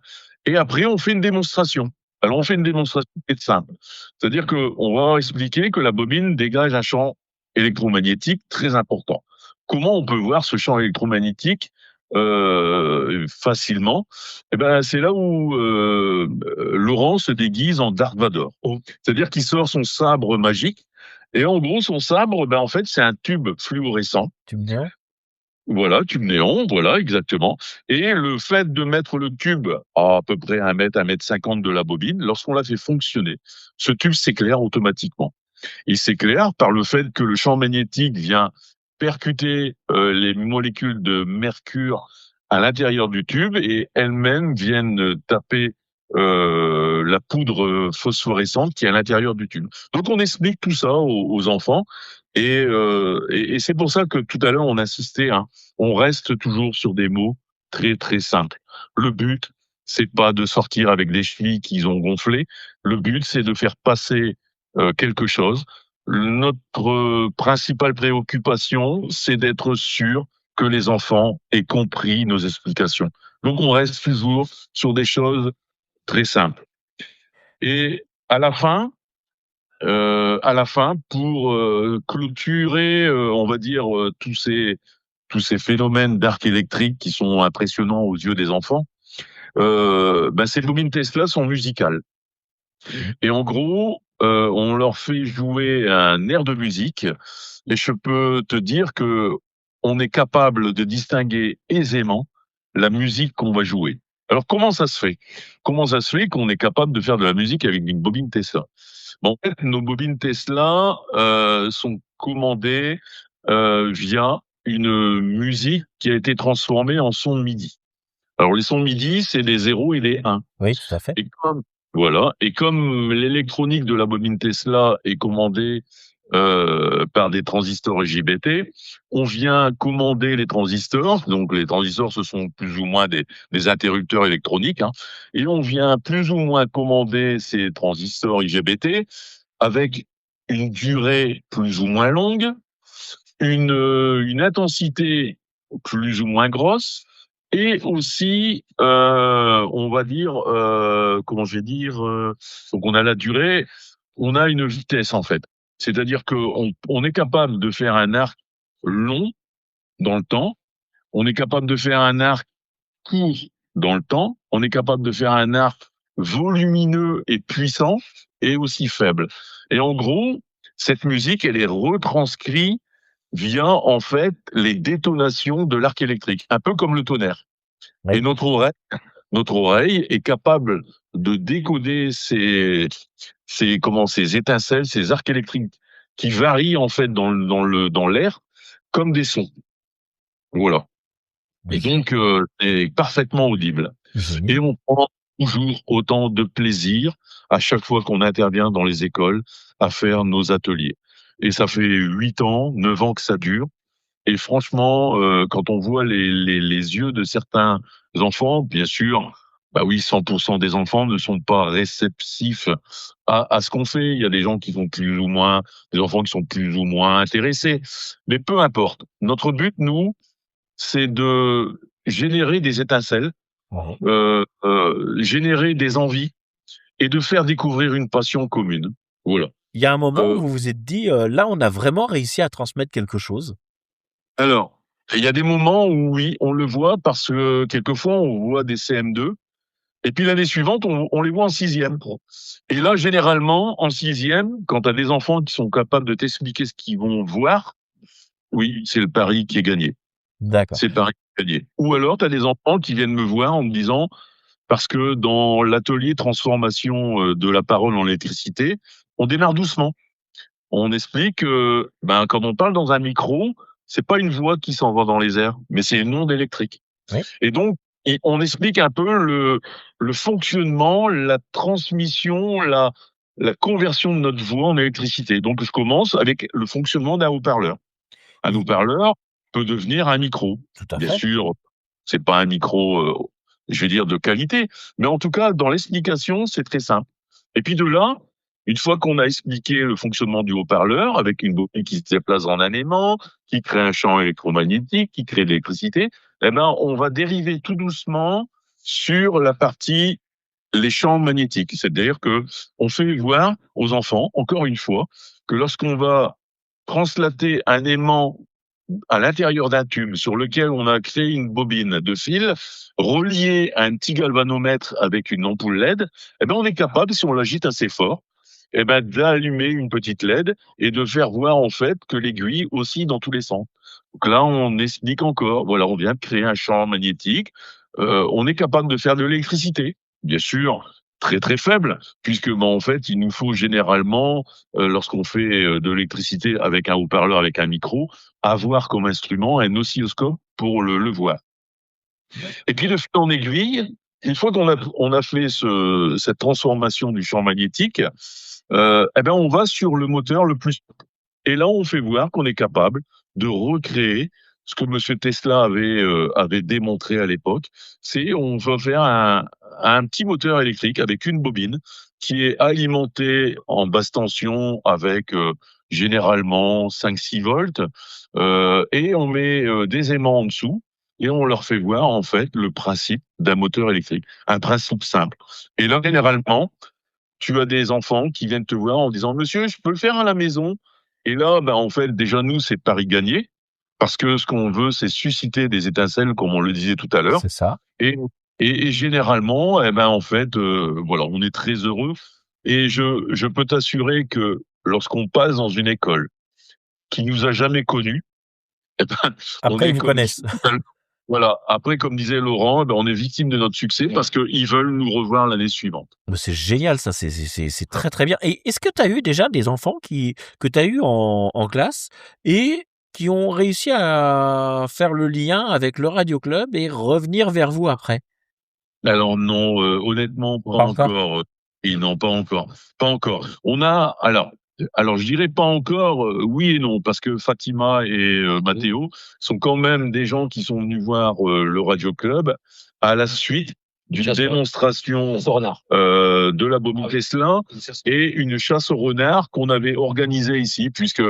et après on fait une démonstration. Alors on fait une démonstration qui est simple, c'est-à-dire que on va expliquer que la bobine dégage un champ électromagnétique très important. Comment on peut voir ce champ électromagnétique facilement? C'est là où Laurent se déguise en Darth Vader. C'est-à-dire qu'il sort son sabre magique. Et en gros, son sabre, en fait, c'est un tube fluorescent. Tube néon? Voilà, tube néon, voilà, exactement. Et le fait de mettre le tube à peu près 1 mètre, 1,50 m de la bobine, lorsqu'on la fait fonctionner, ce tube s'éclaire automatiquement. Il s'éclaire par le fait que le champ magnétique vient percuter les molécules de mercure à l'intérieur du tube et elles-mêmes viennent taper la poudre phosphorescente qui est à l'intérieur du tube. Donc on explique tout ça aux enfants et c'est pour ça que tout à l'heure on insistait, on reste toujours sur des mots très très simples. Le but, c'est pas de sortir avec des chevilles qui ont gonflé. Le but, c'est de faire passer quelque chose. Notre principale préoccupation, c'est d'être sûr que les enfants aient compris nos explications. Donc on reste toujours sur des choses très simple. Et à la fin, pour clôturer, on va dire tous ces phénomènes d'arc électrique qui sont impressionnants aux yeux des enfants, ces bobines Tesla sont musicales. Et en gros, on leur fait jouer un air de musique et je peux te dire que on est capable de distinguer aisément la musique qu'on va jouer. Alors comment ça se fait? Comment ça se fait qu'on est capable de faire de la musique avec une bobine Tesla? Bon, en fait, nos bobines Tesla sont commandées via une musique qui a été transformée en son MIDI. Alors les sons MIDI, c'est les 0 et les 1. Oui, tout à fait. Et comme voilà, et comme l'électronique de la bobine Tesla est commandée par des transistors IGBT, on vient commander les transistors. Donc les transistors, ce sont plus ou moins des interrupteurs électroniques, hein, et on vient plus ou moins commander ces transistors IGBT avec une durée plus ou moins longue, une intensité plus ou moins grosse, et aussi, on va dire, comment je vais dire, donc on a la durée, on a une vitesse en fait. C'est-à-dire qu'on est capable de faire un arc long dans le temps, on est capable de faire un arc court dans le temps, on est capable de faire un arc volumineux et puissant et aussi faible. Et en gros, cette musique, elle est retranscrite via en fait les détonations de l'arc électrique, un peu comme le tonnerre. Oui. Et notre oreille est capable de décoder ces étincelles, ces arcs électriques qui varient en fait dans l'air comme des sons. Voilà. Et donc c'est parfaitement audible. Génial. Et on prend toujours autant de plaisir à chaque fois qu'on intervient dans les écoles à faire nos ateliers. Et ça fait 8 ans, 9 ans que ça dure. Et franchement, quand on voit les yeux de certains enfants, bien sûr, bah oui, 100% des enfants ne sont pas réceptifs à ce qu'on fait. Il y a des gens qui sont plus ou moins, des enfants qui sont plus ou moins intéressés. Mais peu importe. Notre but, nous, c'est de générer des étincelles, Ouais. générer des envies et de faire découvrir une passion commune. Voilà. Il y a un moment où Euh, vous vous êtes dit, là, on a vraiment réussi à transmettre quelque chose. alors, il y a des moments où oui, on le voit parce que quelquefois on voit des CM2 et puis l'année suivante on les voit en sixième. Et là, généralement, en sixième, quand tu as des enfants qui sont capables de t'expliquer ce qu'ils vont voir, oui, c'est le pari qui est gagné. D'accord. C'est le pari qui est gagné. Ou alors, tu as des enfants qui viennent me voir en me disant, parce que dans l'atelier transformation de la parole en électricité, on démarre doucement. On explique que quand on parle dans un micro, c'est pas une voix qui s'en va dans les airs, mais c'est une onde électrique. Oui. Et donc, on explique un peu le fonctionnement, la transmission, la conversion de notre voix en électricité. Donc, je commence avec le fonctionnement d'un haut-parleur. Un Oui. haut-parleur peut devenir un micro. Tout à Bien fait. sûr, c'est pas un micro, je vais dire, de qualité, mais en tout cas, dans l'explication, c'est très simple. Et puis de là, une fois qu'on a expliqué le fonctionnement du haut-parleur, avec une bobine qui se déplace en un aimant, qui crée un champ électromagnétique, qui crée de l'électricité, on va dériver tout doucement sur la partie les champs magnétiques. C'est-à-dire que on fait voir aux enfants, encore une fois, que lorsqu'on va translater un aimant à l'intérieur d'un tube sur lequel on a créé une bobine de fil reliée à un petit galvanomètre avec une ampoule LED, on est capable, si on l'agite assez fort, d'allumer une petite LED et de faire voir en fait que l'aiguille oscille dans tous les sens. Donc là, on explique encore, voilà, on vient de créer un champ magnétique, on est capable de faire de l'électricité, bien sûr, très très faible, puisque en fait, il nous faut généralement, lorsqu'on fait de l'électricité avec un haut-parleur, avec un micro, avoir comme instrument un oscilloscope pour le voir. Et puis de fil en aiguille, une fois qu'on a fait cette transformation du champ magnétique, on va sur le moteur le plus. Et là, on fait voir qu'on est capable de recréer ce que Monsieur Tesla avait démontré à l'époque. C'est on va faire un petit moteur électrique avec une bobine qui est alimentée en basse tension avec généralement 5-6 volts, et on met des aimants en dessous et on leur fait voir en fait le principe d'un moteur électrique, un principe simple. Et là, généralement, tu as des enfants qui viennent te voir en disant Monsieur, je peux le faire à la maison. Et là, en fait, déjà nous, c'est pari gagné parce que ce qu'on veut, c'est susciter des étincelles, comme on le disait tout à l'heure. C'est ça. Et, et généralement, en fait, voilà, on est très heureux. Et je peux t'assurer que lorsqu'on passe dans une école qui nous a jamais connus, eh ben, on Après, est ils vous comme connaissent. voilà. Après, comme disait Laurent, eh ben, on est victime de notre succès parce qu'ils veulent nous revoir l'année suivante. Mais c'est génial, ça, c'est très très bien. Et est-ce que tu as eu déjà des enfants que tu as eu en classe et qui ont réussi à faire le lien avec le Radio Club et revenir vers vous après? Alors non, honnêtement, pas Pas encore? encore. Et non, pas encore, pas encore. On a alors je dirais pas encore, oui et non, parce que Fatima et Mathéo sont quand même des gens qui sont venus voir le Radio Club à la suite d'une Chasse- démonstration Chasse au renard. de la Baume Tesselin et une chasse au renard qu'on avait organisée ici, puisque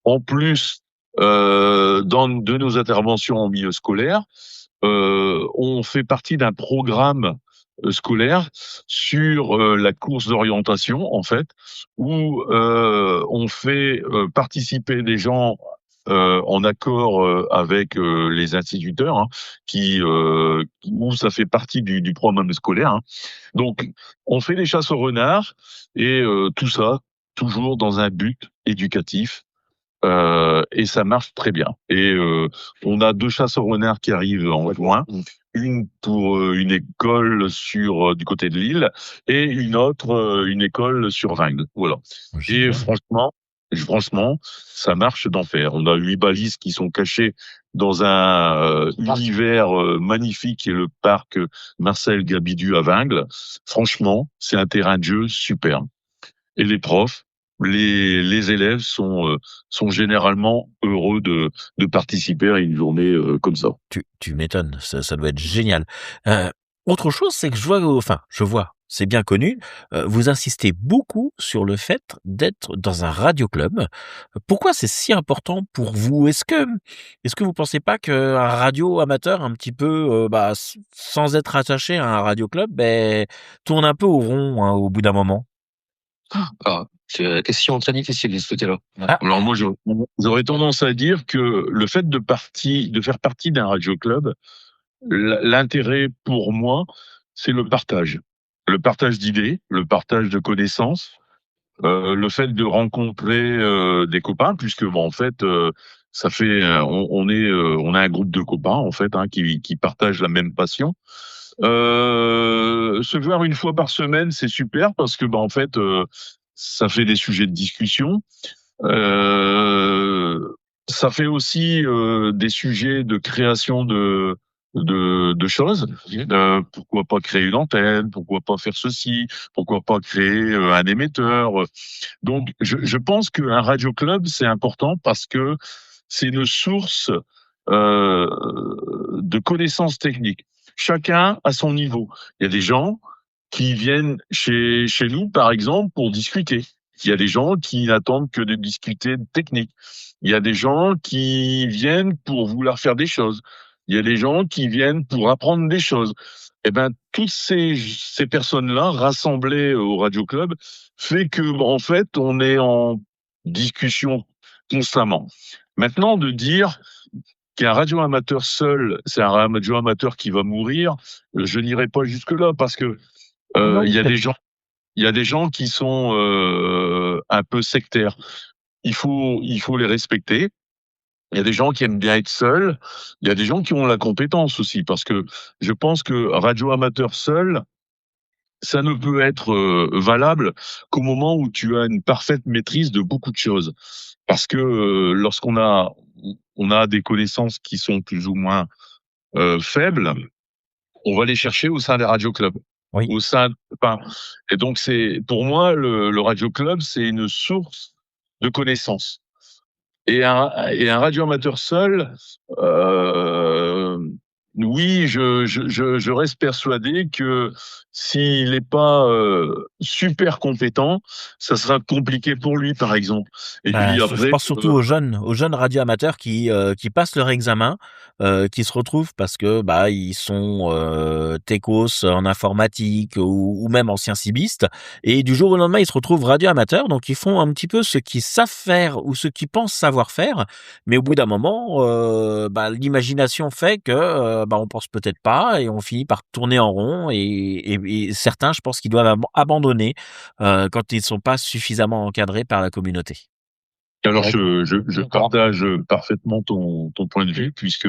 en plus de nos interventions en milieu scolaire, on fait partie d'un programme scolaire sur la course d'orientation, en fait, où on fait participer des gens en accord avec les instituteurs, hein, où ça fait partie du programme scolaire. Hein. Donc, on fait des chasses au renard et tout ça toujours dans un but éducatif. Et ça marche très bien. Et on a 2 chasses au renard qui arrivent en juin, une pour une école sur du côté de Lille et une autre une école sur Vingles. Voilà. Et franchement, ça marche d'enfer. On a 8 balises qui sont cachées dans un univers magnifique qui est le parc Marcel Gabidu à Vingles. Franchement, c'est un terrain de jeu super. Et les profs, les élèves sont généralement heureux de participer à une journée comme ça. Tu m'étonnes, ça doit être génial. Autre chose, c'est que je vois, c'est bien connu, vous insistez beaucoup sur le fait d'être dans un radio club. Pourquoi c'est si important pour vous? Est-ce que vous pensez pas qu'un radio amateur un petit peu, sans être attaché à un radio club, tourne un peu au rond, hein, au bout d'un moment? Ah, c'est une question très difficile de ce côté-là. Ah. Alors moi, j'aurais tendance à dire que le fait de faire partie d'un radio club, l'intérêt pour moi, c'est le partage d'idées, le partage de connaissances, le fait de rencontrer des copains, puisque bon, en fait, ça fait, on a un groupe de copains en fait, hein, qui partagent la même passion. Se voir une fois par semaine, c'est super parce que en fait, ça fait des sujets de discussion. Ça fait aussi des sujets de création de choses. Pourquoi pas créer une antenne? Pourquoi pas faire ceci? Pourquoi pas créer un émetteur? Donc, je pense qu'un radio club c'est important parce que c'est une source de connaissances techniques. Chacun à son niveau. Il y a des gens qui viennent chez nous, par exemple, pour discuter. Il y a des gens qui n'attendent que de discuter technique. Il y a des gens qui viennent pour vouloir faire des choses. Il y a des gens qui viennent pour apprendre des choses. Eh ben, toutes ces personnes-là rassemblées au Radio Club fait que, en fait, on est en discussion constamment. Maintenant, de dire qu'un radio amateur seul, c'est un radio amateur qui va mourir, je n'irai pas jusque-là parce que il y a des gens qui sont un peu sectaires. Il faut les respecter. Il y a des gens qui aiment bien être seuls. Il y a des gens qui ont la compétence aussi, parce que je pense que radio amateur seul, ça ne peut être valable qu'au moment où tu as une parfaite maîtrise de beaucoup de choses. Parce que lorsqu'on a des connaissances qui sont plus ou moins faibles, on va les chercher au sein des radio clubs. Oui. Et donc pour moi le radio club c'est une source de connaissances. Et un radio amateur seul, oui, je reste persuadé que s'il n'est pas super compétent, ça sera compliqué pour lui, par exemple. Et puis Je après, pense surtout aux jeunes radioamateurs qui passent leur examen, qui se retrouvent parce que ils sont techos en informatique ou même anciens cibistes, et du jour au lendemain ils se retrouvent radioamateurs, donc ils font un petit peu ce qu'ils savent faire ou ce qu'ils pensent savoir faire, mais au bout d'un moment, l'imagination fait que on pense peut-être pas et on finit par tourner en rond et certains, je pense qu'ils doivent abandonner quand ils sont pas suffisamment encadrés par la communauté. Alors, Ouais, je d'accord. partage parfaitement ton point de vue, puisque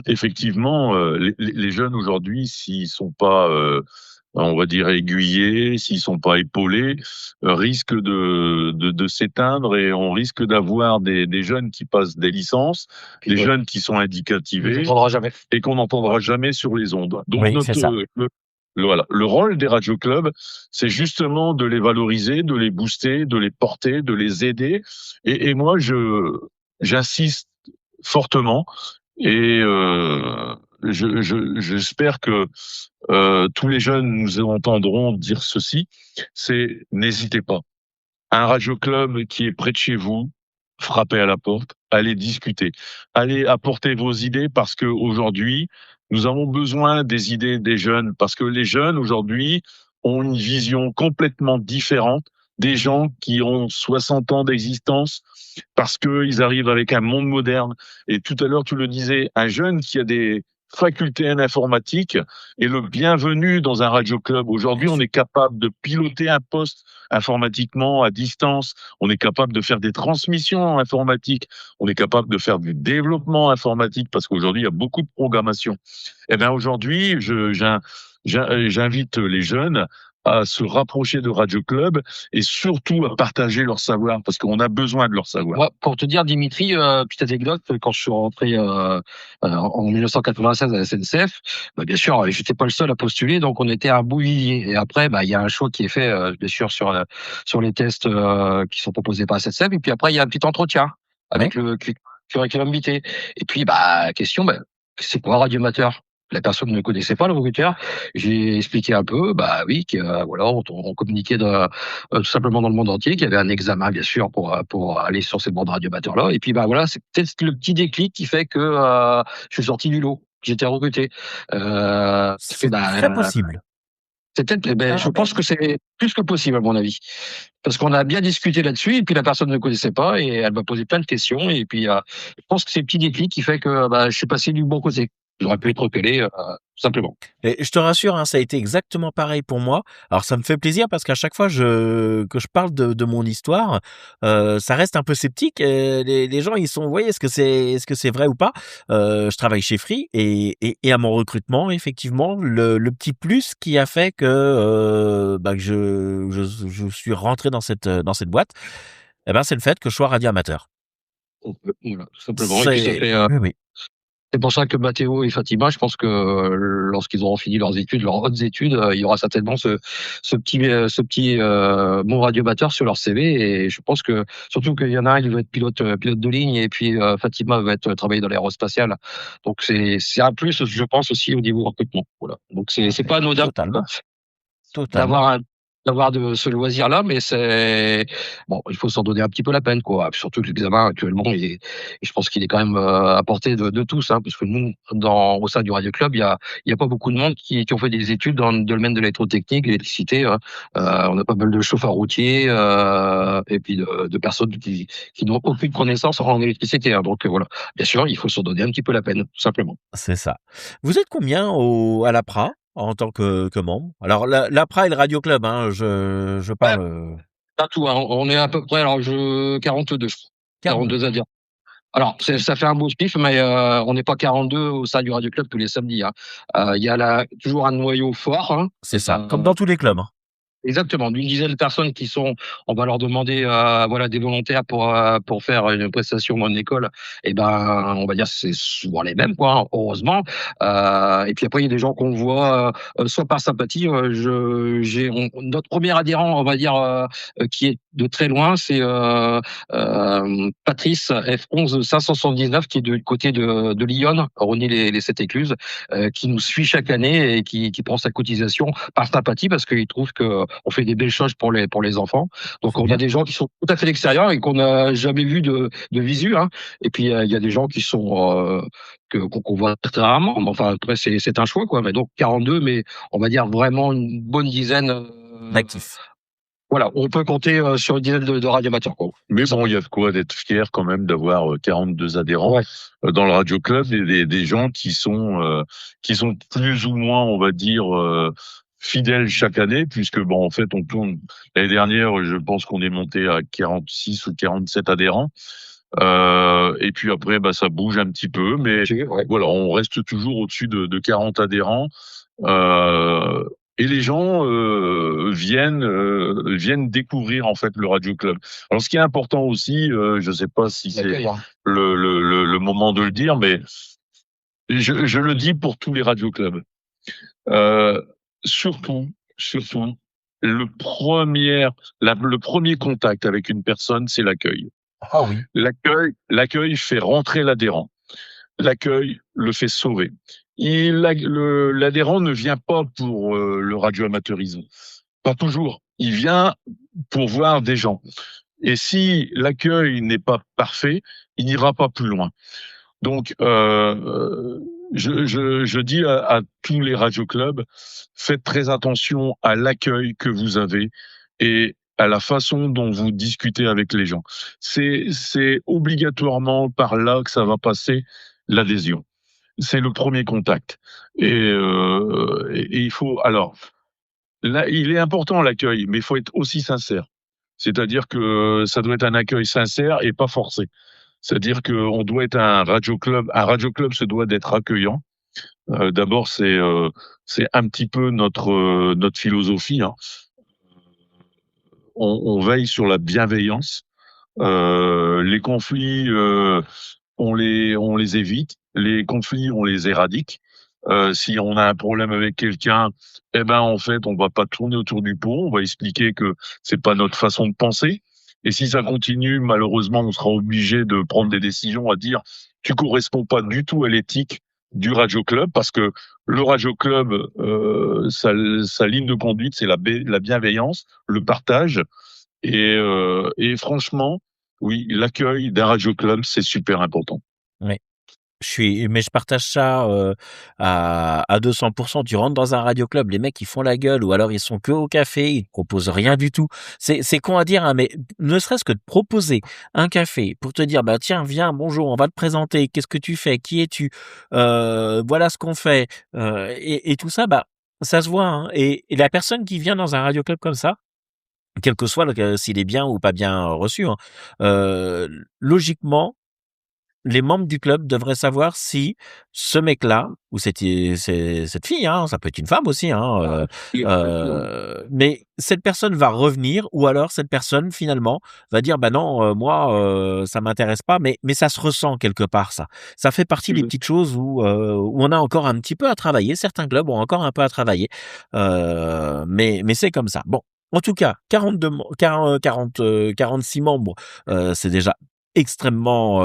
effectivement, les jeunes aujourd'hui, s'ils sont pas, on va dire aiguillés, s'ils sont pas épaulés, risquent de s'éteindre et on risque d'avoir des jeunes qui passent des licences, des Ouais. jeunes qui sont On ne indicativés entendra jamais. et qu'on n'entendra jamais sur les ondes. Donc Oui, c'est ça. voilà, le rôle des radioclubs, c'est justement de les valoriser, de les booster, de les porter, de les aider. Et moi, j'insiste fortement et j'espère que tous les jeunes nous entendront dire ceci, c'est n'hésitez pas. Un radioclub qui est près de chez vous, frappez à la porte, allez discuter, allez apporter vos idées parce que aujourd'hui, nous avons besoin des idées des jeunes parce que les jeunes aujourd'hui ont une vision complètement différente des gens qui ont 60 ans d'existence parce qu'ils arrivent avec un monde moderne. Et tout à l'heure, tu le disais, un jeune qui a des facultés en informatique est le bienvenu dans un radio club. Aujourd'hui, on est capable de piloter un poste informatiquement à distance. On est capable de faire des transmissions informatiques. On est capable de faire du développement informatique parce qu'aujourd'hui, il y a beaucoup de programmation. Eh bien, aujourd'hui, j'invite les jeunes à se rapprocher de Radio Club et surtout à partager leur savoir parce qu'on a besoin de leur savoir. Moi, pour te dire, Dimitri, petite anecdote, quand je suis rentré en 1996 à la SNCF, bien sûr, j'étais pas le seul à postuler, donc on était un bouillier. Et après, il y a un choix qui est fait, bien sûr, sur les tests qui sont proposés par la SNCF. Et puis après, il y a un petit entretien avec le curriculum vitae. Et puis, question, c'est quoi radiomateur? La personne ne connaissait pas le recruteur. J'ai expliqué un peu, oui, que voilà, on communiquait tout simplement dans le monde entier, qu'il y avait un examen bien sûr pour aller sur ces bandes radioamateurs-là. Et puis voilà, c'est peut-être le petit déclic qui fait que je suis sorti du lot, que j'étais recruté. C'est très possible. C'est peut-être, je pense que c'est plus que possible à mon avis, parce qu'on a bien discuté là-dessus et puis la personne ne connaissait pas et elle m'a posé plein de questions et puis je pense que c'est le petit déclic qui fait que je suis passé du bon côté. J'aurais pu être repéré tout simplement. Et je te rassure, hein, ça a été exactement pareil pour moi. Alors ça me fait plaisir parce qu'à chaque fois que je parle de mon histoire, ça reste un peu sceptique. Les gens ils sont, vous voyez, est-ce que c'est vrai ou pas? Je travaille chez Free et à mon recrutement, effectivement, le petit plus qui a fait que je suis rentré dans cette boîte, eh ben c'est le fait que je sois radioamateur. Voilà, tout simplement. Et puis ça fait, Oui. c'est pour ça que Mathéo et Fatima, je pense que lorsqu'ils auront fini leurs études, leurs hautes études, il y aura certainement ce petit mot radiomateur sur leur CV. Et je pense que surtout qu'il y en a un qui veut être pilote de ligne et puis Fatima va être travailler dans l'aérospatiale. Donc c'est un plus, je pense aussi au niveau recrutement. Voilà. Donc c'est pas anodin Totalement. d'avoir de ce loisir-là, mais c'est bon, il faut s'en donner un petit peu la peine, quoi. Surtout que l'examen actuellement, je pense qu'il est quand même à portée de tous, hein, parce que nous, au sein du Radio Club, il y a pas beaucoup de monde qui ont fait des études dans le domaine de l'électrotechnique, l'électricité. On a pas mal de chauffeurs routiers et puis de personnes qui n'ont aucune connaissance en électricité. Hein. Donc voilà, bien sûr, il faut s'en donner un petit peu la peine, tout simplement. C'est ça. Vous êtes combien à l'APRA en tant que membre? Alors l'APRA et le Radio Club, hein, je Ouais, parle. pas tout, hein. On est à peu près, alors 42, je crois. 42 à dire. Alors, ça fait un beau spiff, mais on n'est pas 42 au sein du Radio Club tous les samedis. Hein. Il y a toujours un noyau fort. Hein. C'est ça, comme dans tous les clubs. Hein. Exactement, d'une dizaine de personnes qui sont, on va leur demander voilà des volontaires pour faire une prestation dans une école. Et on va dire c'est souvent les mêmes quoi, hein, heureusement. Et puis après il y a des gens qu'on voit soit par sympathie. Notre premier adhérent, on va dire qui est de très loin, c'est Patrice F11 579 qui est du côté de Lyon, Rony les Sept Écluses, qui nous suit chaque année et qui prend sa cotisation par sympathie parce qu'il trouve que on fait des belles choses pour les enfants. Donc on a des gens qui sont tout à fait l'extérieur et qu'on n'a jamais vu de visu. Hein. Et puis il y a des gens qui sont qu'on voit très rarement. Enfin après c'est un choix quoi. Mais donc 42, mais on va dire vraiment une bonne dizaine d'actifs. Voilà, on peut compter sur une dizaine de radioamateurs, quoi. Mais bon, il y a de quoi d'être fier quand même d'avoir 42 adhérents Ouais. dans le Radio Club, des gens qui sont plus ou moins, on va dire, fidèles chaque année, puisque bon, en fait, on tourne. L'année dernière, je pense qu'on est monté à 46 ou 47 adhérents. Et puis après, bah, ça bouge un petit peu, mais Ouais. voilà, on reste toujours au-dessus de 40 adhérents. Euh, et les gens viennent découvrir en fait le Radio Club. Alors, ce qui est important aussi, je ne sais pas si c'est L'accueil, hein. le moment de le dire, mais je le dis pour tous les Radio Clubs. Euh, surtout, le premier contact avec une personne, c'est l'accueil. Ah oui. L'accueil fait rentrer l'adhérent. L'accueil le fait sauver. L'adhérent ne vient pas pour le radioamateurisme. Pas toujours. Il vient pour voir des gens. Et si l'accueil n'est pas parfait, il n'ira pas plus loin. Donc, je dis à tous les radioclubs, faites très attention à l'accueil que vous avez et à la façon dont vous discutez avec les gens. C'est obligatoirement par là que ça va passer l'adhésion. C'est le premier contact. Et il faut, alors, là, il est important l'accueil, mais il faut être aussi sincère. C'est-à-dire que ça doit être un accueil sincère et pas forcé. C'est-à-dire qu'on doit être un radio club. Un radio club se doit d'être accueillant. D'abord, c'est un petit peu notre philosophie, hein. On veille sur la bienveillance. Les conflits, on les évite. Les conflits, on les éradique. Si on a un problème avec quelqu'un, eh ben en fait, on va pas tourner autour du pot. On va expliquer que c'est pas notre façon de penser. Et si ça continue, malheureusement, on sera obligé de prendre des décisions à dire tu corresponds pas du tout à l'éthique du Radio Club, parce que le Radio Club, sa ligne de conduite, c'est la bienveillance, le partage. Et franchement, oui, l'accueil d'un Radio Club, c'est super important. Oui. Mais je partage ça à 200%. Tu rentres dans un radio club, les mecs ils font la gueule, ou alors ils sont que au café, ils te proposent rien du tout. C'est con à dire, hein, mais ne serait-ce que de proposer un café pour te dire bah tiens viens, bonjour, on va te présenter, qu'est-ce que tu fais, qui es-tu, voilà ce qu'on fait, et tout ça, bah ça se voit, hein. Et la personne qui vient dans un radio club comme ça, quel que soit s'il est bien ou pas bien reçu, hein, logiquement les membres du club devraient savoir si ce mec-là ou cette fille, hein, ça peut être une femme aussi, hein, mais cette personne va revenir, ou alors cette personne finalement va dire bah non, moi ça m'intéresse pas, mais ça se ressent quelque part, ça. Ça fait partie des petites choses où on a encore un petit peu à travailler. Certains clubs ont encore un peu à travailler, mais c'est comme ça. Bon, en tout cas, 46 membres, c'est déjà extrêmement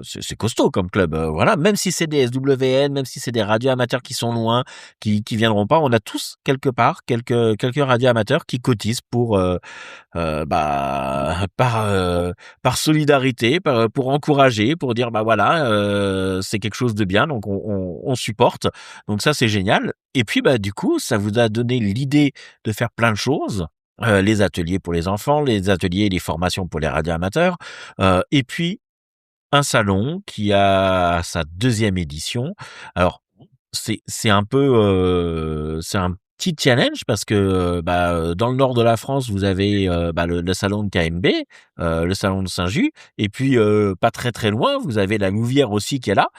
c'est costaud comme club, voilà, même si c'est des SWN, même si c'est des radios amateurs qui sont loin, qui viendront pas, on a tous quelque part quelques radios amateurs qui cotisent pour bah par solidarité, pour encourager, pour dire bah voilà, c'est quelque chose de bien, donc on supporte, donc ça c'est génial. Et puis bah du coup ça vous a donné l'idée de faire plein de choses. Les ateliers pour les enfants, les ateliers et les formations pour les radioamateurs, et puis un salon qui a sa 2e édition. Alors c'est un peu, c'est un petit challenge parce que, bah, dans le nord de la France, vous avez, bah, le salon de KMB, le salon de Saint-Just, et puis, pas très, très loin, vous avez la Louvière aussi qui est là,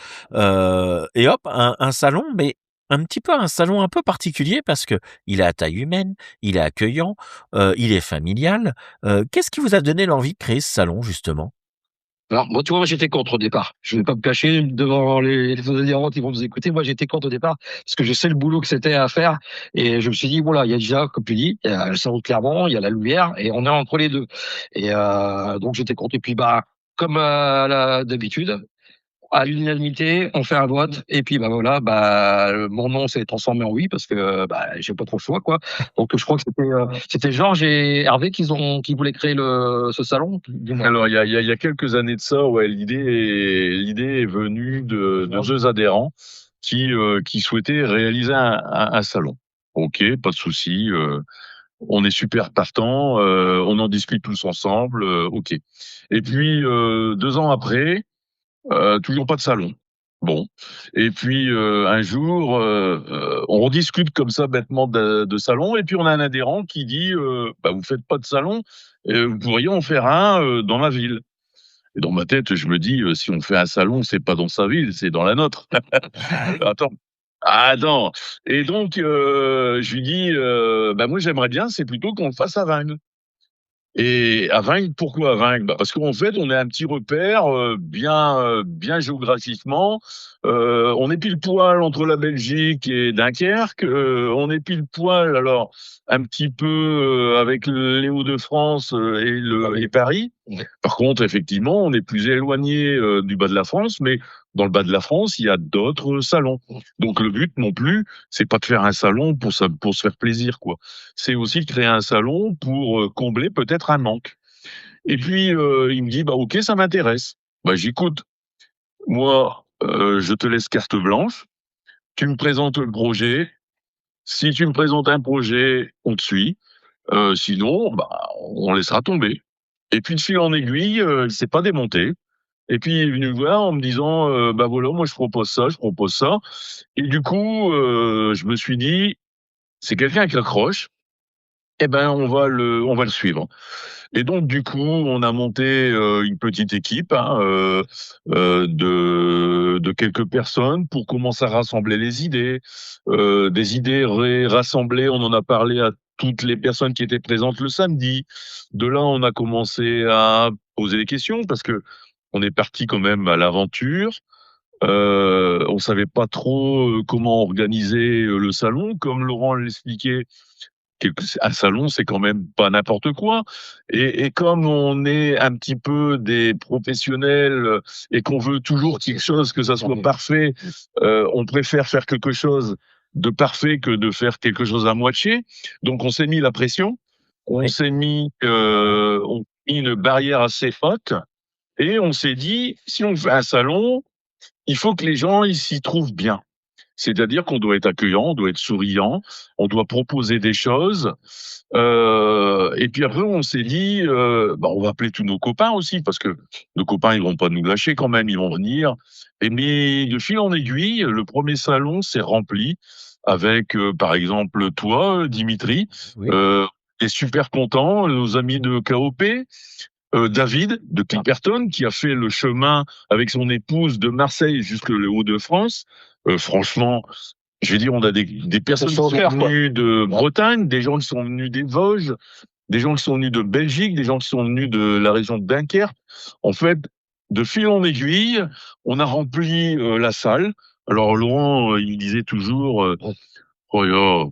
et hop, un salon, mais un salon un peu particulier parce que il est à taille humaine, il est accueillant, il est familial. Qu'est-ce qui vous a donné l'envie de créer ce salon justement? Alors, moi, tu vois, moi, j'étais contre au départ. Je ne vais pas me cacher devant les adhérents qui vont nous écouter. Moi, j'étais contre au départ parce que je sais le boulot que c'était à faire. Et je me suis dit, voilà, il y a déjà, comme tu dis, il y a le salon de Clermont, il y a la Louvière, et on est entre les deux. Et donc, j'étais contre. Et puis, bah, comme d'habitude, à l'unanimité, on fait un vote, et puis bah voilà, bah mon nom s'est transformé en oui parce que bah j'ai pas trop le choix, quoi. Donc je crois que c'était Georges et Hervé qui voulaient créer ce salon. Dis-moi. Alors, il y a quelques années de ça, ouais, l'idée est venue de 2 adhérents qui souhaitaient réaliser un salon. Ok, pas de souci. On est super partant, on en discute tous ensemble, ok. Et puis 2 ans après, toujours pas de salon. Bon. Et puis un jour, on rediscute comme ça bêtement de salon, et puis on a un adhérent qui dit bah, vous faites pas de salon, vous pourriez en faire un dans la ville. Et dans ma tête, je me dis si on fait un salon, c'est pas dans sa ville, c'est dans la nôtre. Attends. Ah non. Et donc je lui dis bah moi j'aimerais bien, c'est plutôt qu'on le fasse à Vingt. Et à Vingt, pourquoi à Vingt? Bah parce qu'en fait, on est un petit repère bien géographiquement. On est pile poil entre la Belgique et Dunkerque. On est pile poil alors un petit peu avec les Hauts-de-France et Paris. Par contre, effectivement, on est plus éloigné du bas de la France, mais dans le bas de la France, il y a d'autres salons. Donc le but non plus, c'est pas de faire un salon pour se faire plaisir, quoi. C'est aussi de créer un salon pour combler peut-être un manque. Et puis il me dit bah ok, ça m'intéresse. Bah j'écoute. Moi, je te laisse carte blanche. Tu me présentes le projet. Si tu me présentes un projet, on te suit. Sinon, bah on laissera tomber. Et puis de fil en aiguille, il s'est pas démonté. Et puis il est venu me voir en me disant bah voilà, moi je propose ça, je propose ça. Et du coup, je me suis dit c'est quelqu'un qui accroche. Eh ben on va le suivre. Et donc du coup, on a monté une petite équipe de quelques personnes pour commencer à rassembler les idées, des idées rassemblées. On en a parlé à toutes les personnes qui étaient présentes le samedi. De là, on a commencé à poser des questions parce que on est parti quand même à l'aventure. On savait pas trop comment organiser le salon, comme Laurent l'expliquait. Un salon, c'est quand même pas n'importe quoi. Et comme on est un petit peu des professionnels et qu'on veut toujours quelque chose, que ça soit parfait, on préfère faire quelque chose de parfait que de faire quelque chose à moitié. Donc on s'est mis la pression, on s'est mis une barrière assez haute et on s'est dit, si on fait un salon, il faut que les gens ils s'y trouvent bien. C'est-à-dire qu'on doit être accueillant, on doit être souriant, on doit proposer des choses. Et puis après, on s'est dit, bah, on va appeler tous nos copains aussi, parce que nos copains, ils vont pas nous lâcher quand même, ils vont venir. Et mais de fil en aiguille, le premier salon s'est rempli avec, par exemple, toi, Dimitri. Oui. T'es super content, nos amis de KOP. David de Clipperton qui a fait le chemin avec son épouse de Marseille jusque le Hauts-de-France. Franchement, je vais dire, on a des personnes qui sont venues de Bretagne, des gens qui sont venus des Vosges, des gens qui sont venus de Belgique, des gens qui sont venus de la région de Dunkerque. En fait, de fil en aiguille, on a rempli la salle. Alors Laurent, il disait toujours, oh là,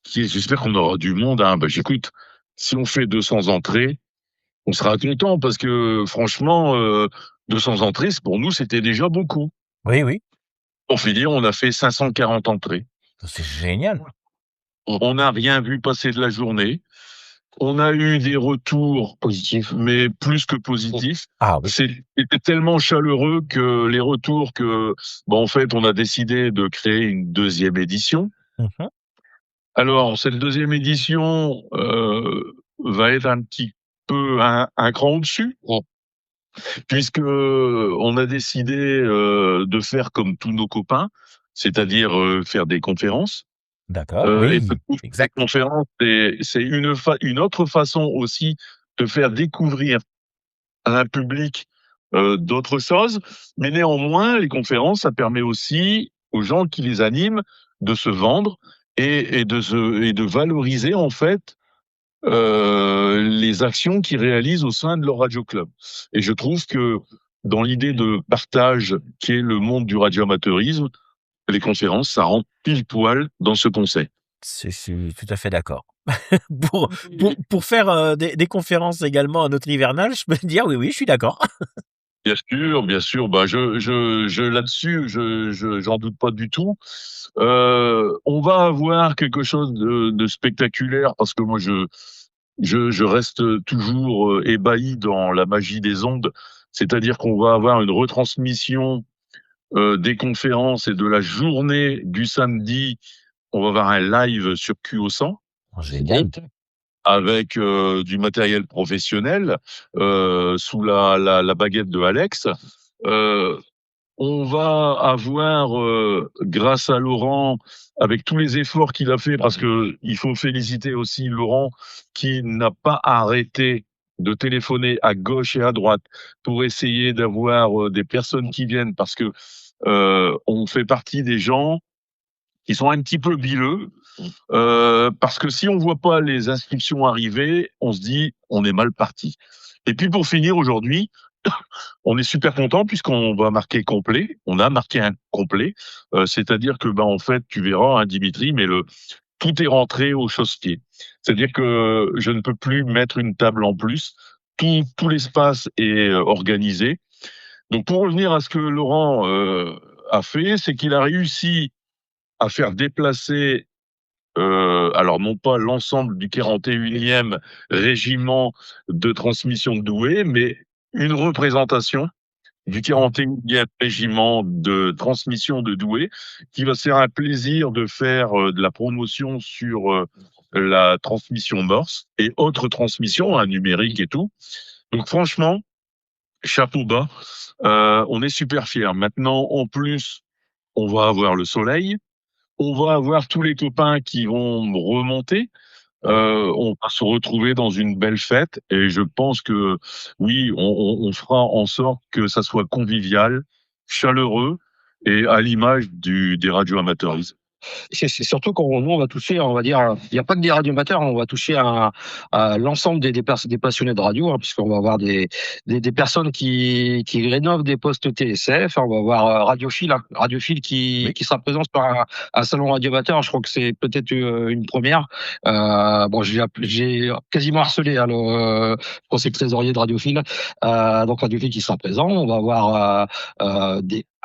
j'espère qu'on aura du monde. Hein. Bah, j'écoute, si on fait 200 entrées, on sera content parce que franchement, 200 entrées, pour nous, c'était déjà beaucoup. Oui, oui. Pour finir, on a fait 540 entrées. C'est génial. On n'a rien vu passer de la journée. On a eu des retours positifs, mais plus que positifs. Ah oui. C'était tellement chaleureux que les retours que, bon, en fait, on a décidé de créer une deuxième édition. Mhm. Alors, cette deuxième édition va être un petit peu un cran au-dessus. Puisque on a décidé de faire comme tous nos copains, c'est-à-dire faire des conférences. D'accord. Et Oui, ces exact. conférences, c'est une autre façon aussi de faire découvrir à un public d'autres choses. Mais néanmoins, les conférences, ça permet aussi aux gens qui les animent de se vendre et de valoriser en fait les actions qu'ils réalisent au sein de leur radio club. Et je trouve que dans l'idée de partage qui est le monde du radioamateurisme, les conférences, ça rentre pile poil dans ce concept. Je suis tout à fait d'accord. Pour faire des conférences également à notre hivernal, je peux dire oui, oui, je suis d'accord. Bien sûr, bah là-dessus, j'en doute pas du tout. On va avoir quelque chose de spectaculaire parce que moi je reste toujours ébahi dans la magie des ondes, c'est-à-dire qu'on va avoir une retransmission des conférences et de la journée du samedi. On va avoir un live sur QO100. Génial. avec du matériel professionnel sous la baguette de Alex. On va avoir, grâce à Laurent, avec tous les efforts qu'il a fait, parce que il faut féliciter aussi Laurent qui n'a pas arrêté de téléphoner à gauche et à droite pour essayer d'avoir des personnes qui viennent, parce que on fait partie des gens qui sont un petit peu bileux, parce que si on voit pas les inscriptions arriver, on se dit on est mal parti. Et puis pour finir aujourd'hui, on est super content puisqu'on va marquer complet. On a marqué un complet, c'est-à-dire que en fait tu verras, hein, Dimitri, mais tout est rentré au chausse-pied. C'est-à-dire que je ne peux plus mettre une table en plus. Tout l'espace est organisé. Donc pour revenir à ce que Laurent a fait, c'est qu'il a réussi à faire déplacer, alors non pas l'ensemble du 41e régiment de transmission de Douai, mais une représentation du 41e régiment de transmission de Douai, qui va se faire un plaisir de faire de la promotion sur la transmission Morse et autres transmissions, hein, numériques et tout. Donc franchement, chapeau bas, on est super fiers. Maintenant, en plus, on va avoir le soleil. On va avoir tous les copains qui vont remonter. On va se retrouver dans une belle fête et je pense que oui, on fera en sorte que ça soit convivial, chaleureux et à l'image des radios amateuristes. C'est surtout quand nous, on va toucher, on va dire, il n'y a pas que des radioamateurs, on va toucher à l'ensemble des passionnés de radio, hein, puisqu'on va avoir des personnes qui rénovent des postes TSF, on va avoir Radiophile, hein, Radiophile qui sera présent sur un salon radioamateur. Je crois que c'est peut-être une première. Bon, j'ai quasiment harcelé, hein, je pense que c'est le trésorier de Radiophile. Donc Radiophile qui sera présent. On va avoir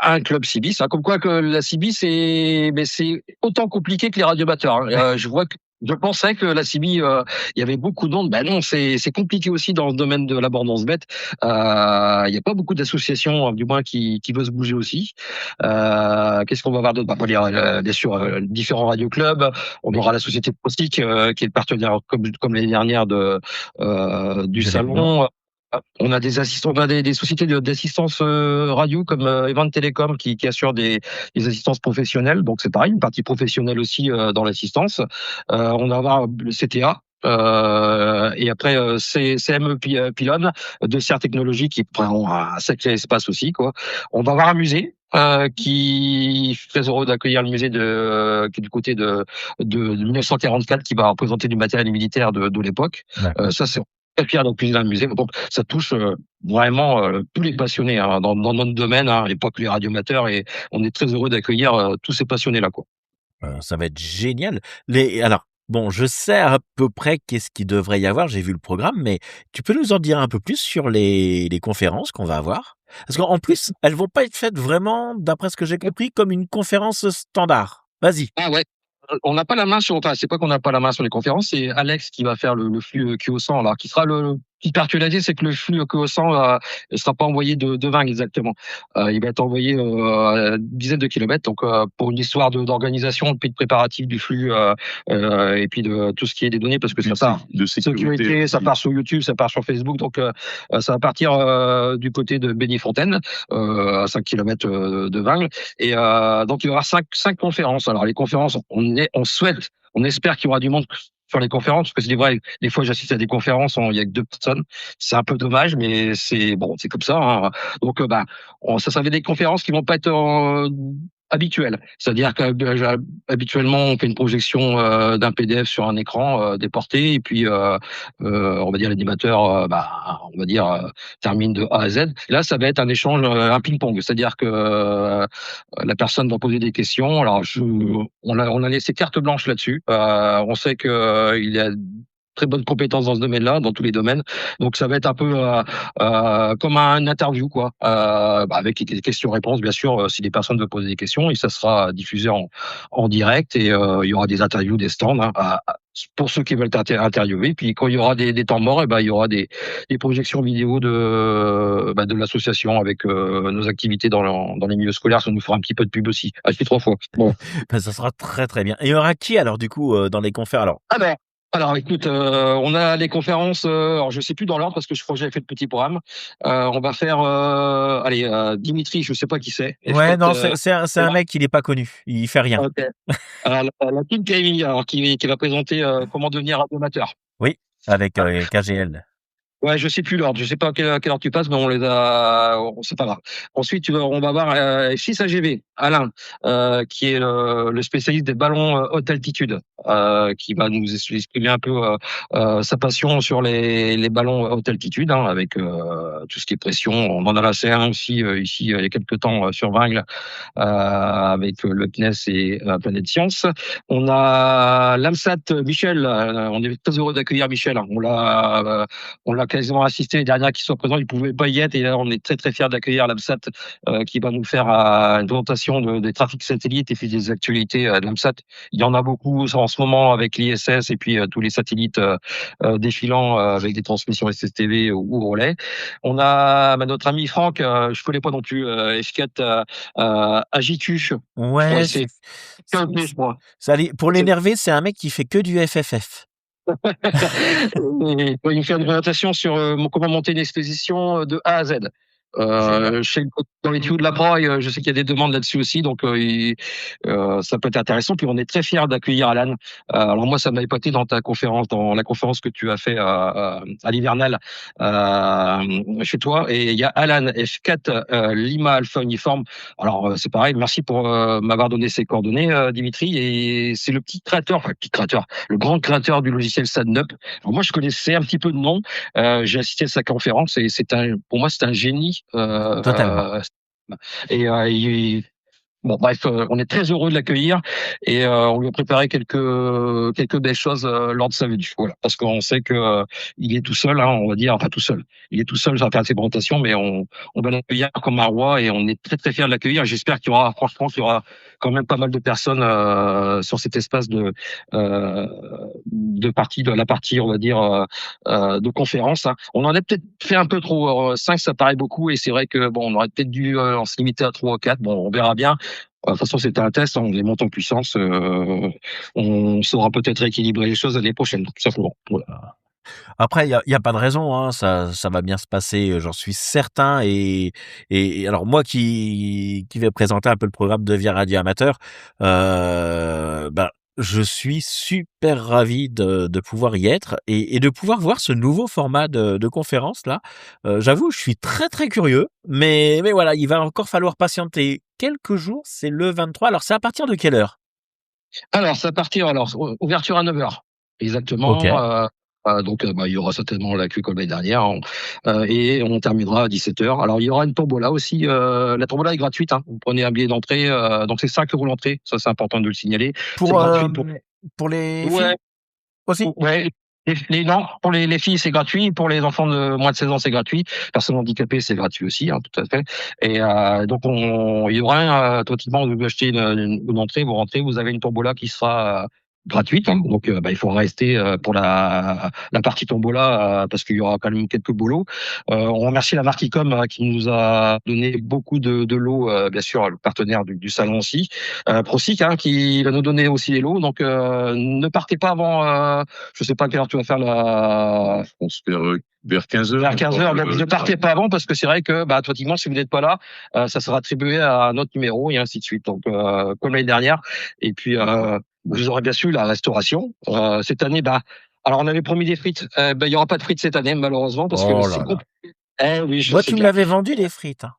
un club CIBIS, hein, comme quoi que la CIBIS c'est autant compliqué que les radioamateurs. Hein. Je pensais que la CIBI, il y avait beaucoup d'ondes. Ben non, c'est compliqué aussi dans le domaine de l'abondance bête. Il n'y a pas beaucoup d'associations, du moins, qui veulent se bouger aussi. Qu'est-ce qu'on va avoir d'autre? Bien sûr, différents radioclubs. On aura la société Prostic, qui est le partenaire, comme l'année dernière, du salon. On a des assistants, on a des sociétés d'assistance radio comme Event Telecom qui assurent des assistances professionnelles. Donc c'est pareil, une partie professionnelle aussi dans l'assistance. On va avoir le CTA. Et après CME Pylone de Serre Technologies qui prend un sacré espace aussi, quoi. On va avoir un musée qui est très heureux d'accueillir le musée qui est du côté de 1944, qui va représenter du matériel militaire de l'époque. Ça c'est très fier d'accueillir un musée. Donc ça touche vraiment tous les passionnés, hein, dans notre domaine, hein, et pas que les radioamateurs, et on est très heureux d'accueillir tous ces passionnés là, quoi. Ça va être génial. Alors, bon, je sais à peu près qu'est-ce qu'il devrait y avoir, j'ai vu le programme, mais tu peux nous en dire un peu plus sur les conférences qu'on va avoir? Parce qu'en plus, elles vont pas être faites vraiment, d'après ce que j'ai compris, comme une conférence standard. Vas-y. Ah ouais. On n'a pas la main sur, enfin, c'est pas qu'on n'a pas la main sur les conférences, c'est Alex qui va faire le flux QO100, alors, qui sera le petite particularité, c'est que le flux QO100 ne sera pas envoyé de 20 exactement. Il va être envoyé à une dizaine de kilomètres, donc pour une histoire d'organisation, puis de préparatif du flux, et puis de tout ce qui est des données, parce que ça part de sécurité, ça part sur YouTube, ça part sur Facebook, donc ça va partir du côté de Bénifontaine, à 5 kilomètres de Vingles, et donc il va y avoir cinq conférences. Alors les conférences, on espère qu'il y aura du monde sur les conférences, parce que c'est vrai, des fois j'assiste à des conférences, il y a que 2 personnes, c'est un peu dommage, mais c'est comme ça, hein. Donc ça va être des conférences qui vont pas être habituelles, c'est-à-dire qu'habituellement on fait une projection d'un PDF sur un écran déporté, et puis on va dire l'animateur on va dire termine de A à Z. Là ça va être un échange, un ping-pong, c'est-à-dire que la personne va poser des questions. Alors on a laissé carte blanche là-dessus. On sait que il y a très bonnes compétences dans ce domaine-là, dans tous les domaines. Donc ça va être un peu comme un interview, quoi, avec des questions-réponses, bien sûr, si des personnes veulent poser des questions, et ça sera diffusé en direct, et il y aura des interviews, des stands, hein, pour ceux qui veulent interviewer. Puis quand il y aura des temps morts, il y aura des projections vidéo de l'association avec nos activités dans les milieux scolaires. Ça nous fera un petit peu de pub aussi. Ah, je fais 3 fois. Bon. Ça sera très très bien. Et il y aura qui alors du coup dans les conférences? Alors Alors écoute, on a les conférences, alors je sais plus dans l'ordre parce que je crois que j'avais fait le petit programme. On va faire, allez, Dimitri, je sais pas qui c'est. Ouais, F4, non, c'est un mec, il est pas connu. Il fait rien. OK. La team Camille, alors qui va présenter, comment devenir amateur. Oui, avec KGL. Ouais, je sais plus l'ordre. Je sais pas à quelle heure tu passes, mais c'est pas grave. Ensuite, on va voir F6 AGV, Alain, qui est le spécialiste des ballons haute altitude, qui va nous exprimer un peu sa passion sur les ballons haute altitude, hein, avec tout ce qui est pression. On en a la C1 aussi ici il y a quelques temps sur Vingles, avec le CNES et la Planète Science. On a l'AMSAT Michel. On est très heureux d'accueillir Michel. On l'a quasiment assisté les dernières qui sont présents, ils pouvaient pas y être, et là on est très très fiers d'accueillir l'AMSAT qui va nous faire une présentation des trafics satellites et puis des actualités de l'AMSAT. Il y en a beaucoup en ce moment avec l'ISS et puis tous les satellites défilant avec des transmissions SSTV ou relais. On a notre ami Franck, je connais pas non plus, F4 AJQ. Ouais, C'est c'est- 15 je crois. pour l'énerver, c'est un mec qui fait que du FFF. Il me fait une présentation sur comment monter une exposition de A à Z. Dans les tuyaux de la Broye, je sais qu'il y a des demandes là-dessus aussi, donc ça peut être intéressant. Puis on est très fiers d'accueillir Alan. Alors moi, ça m'a épaté dans ta conférence, dans la conférence que tu as fait à l'hivernal chez toi. Et il y a Alan F4 Lima Alpha Uniforme. Alors c'est pareil. Merci pour m'avoir donné ses coordonnées, Dimitri. Et c'est le le grand créateur du logiciel SadNup. Alors moi, je connaissais un petit peu de nom. J'ai assisté à sa conférence et pour moi, c'est un génie. Totalement. Bon, bref, on est très heureux de l'accueillir et on lui a préparé quelques belles choses lors de sa venue. Voilà, parce qu'on sait que il est tout seul, hein, on va dire, enfin tout seul. Il est tout seul à faire ses présentations, mais on va l'accueillir comme un roi et on est très très fiers de l'accueillir. J'espère franchement, qu'il y aura quand même pas mal de personnes sur cet espace de la partie, on va dire, de conférence. Hein. On en a peut-être fait un peu trop. 5, ça paraît beaucoup, et c'est vrai que bon, on aurait peut-être dû en se limiter à 3 ou 4. Bon, on verra bien. De toute façon, c'était un test, on les monte en puissance. On saura peut-être rééquilibrer les choses l'année prochaine, tout simplement. Voilà. Après, il y a pas de raison, hein, ça va bien se passer, j'en suis certain. Et alors moi qui vais présenter un peu le programme de Via Radio Amateur, ben je suis super ravi de pouvoir y être et de pouvoir voir ce nouveau format de conférence là. J'avoue, je suis très très curieux, mais voilà, il va encore falloir patienter quelques jours. C'est le 23. Alors c'est à partir de quelle heure? Alors, c'est à partir, ouverture à 9h. Ok. Exactement. Donc, il y aura certainement la queue comme l'année dernière, hein. Et on terminera à 17h. Alors, il y aura une tombola aussi. La tombola est gratuite, hein. Vous prenez un billet d'entrée, donc c'est 5 € l'entrée. Ça, c'est important de le signaler. C'est Pour gratuit pour les ouais, filles aussi? ouais. Non, pour les filles, c'est gratuit. Pour les enfants de moins de 16 ans, c'est gratuit. Personnes handicapées, c'est gratuit aussi, hein, tout à fait. Et donc, il y aura totalement, vous achetez une entrée, vous rentrez, vous avez une tombola qui sera gratuite, hein. Donc, il faudra rester pour la partie tombola parce qu'il y aura quand même quelques bolos. On remercie la marque Icom qui nous a donné beaucoup de lots, bien sûr, le partenaire du salon aussi. Prosic, hein, qui va nous donner aussi les lots. Donc, ne partez pas avant. Je sais pas à quelle heure tu vas faire Je pense vers 15h. vers 15h. Ne partez pas avant parce que c'est vrai que, pratiquement, si vous n'êtes pas là, ça sera attribué à un autre numéro et ainsi de suite. Donc, comme l'année dernière. Et puis, vous aurez bien sûr la restauration. Cette année, alors on avait promis des frites. Il y aura pas de frites cette année, malheureusement, parce que Oh c'est là là. compliqué. Eh oui, je Moi, sais tu me bien. l'avais vendu les frites, hein.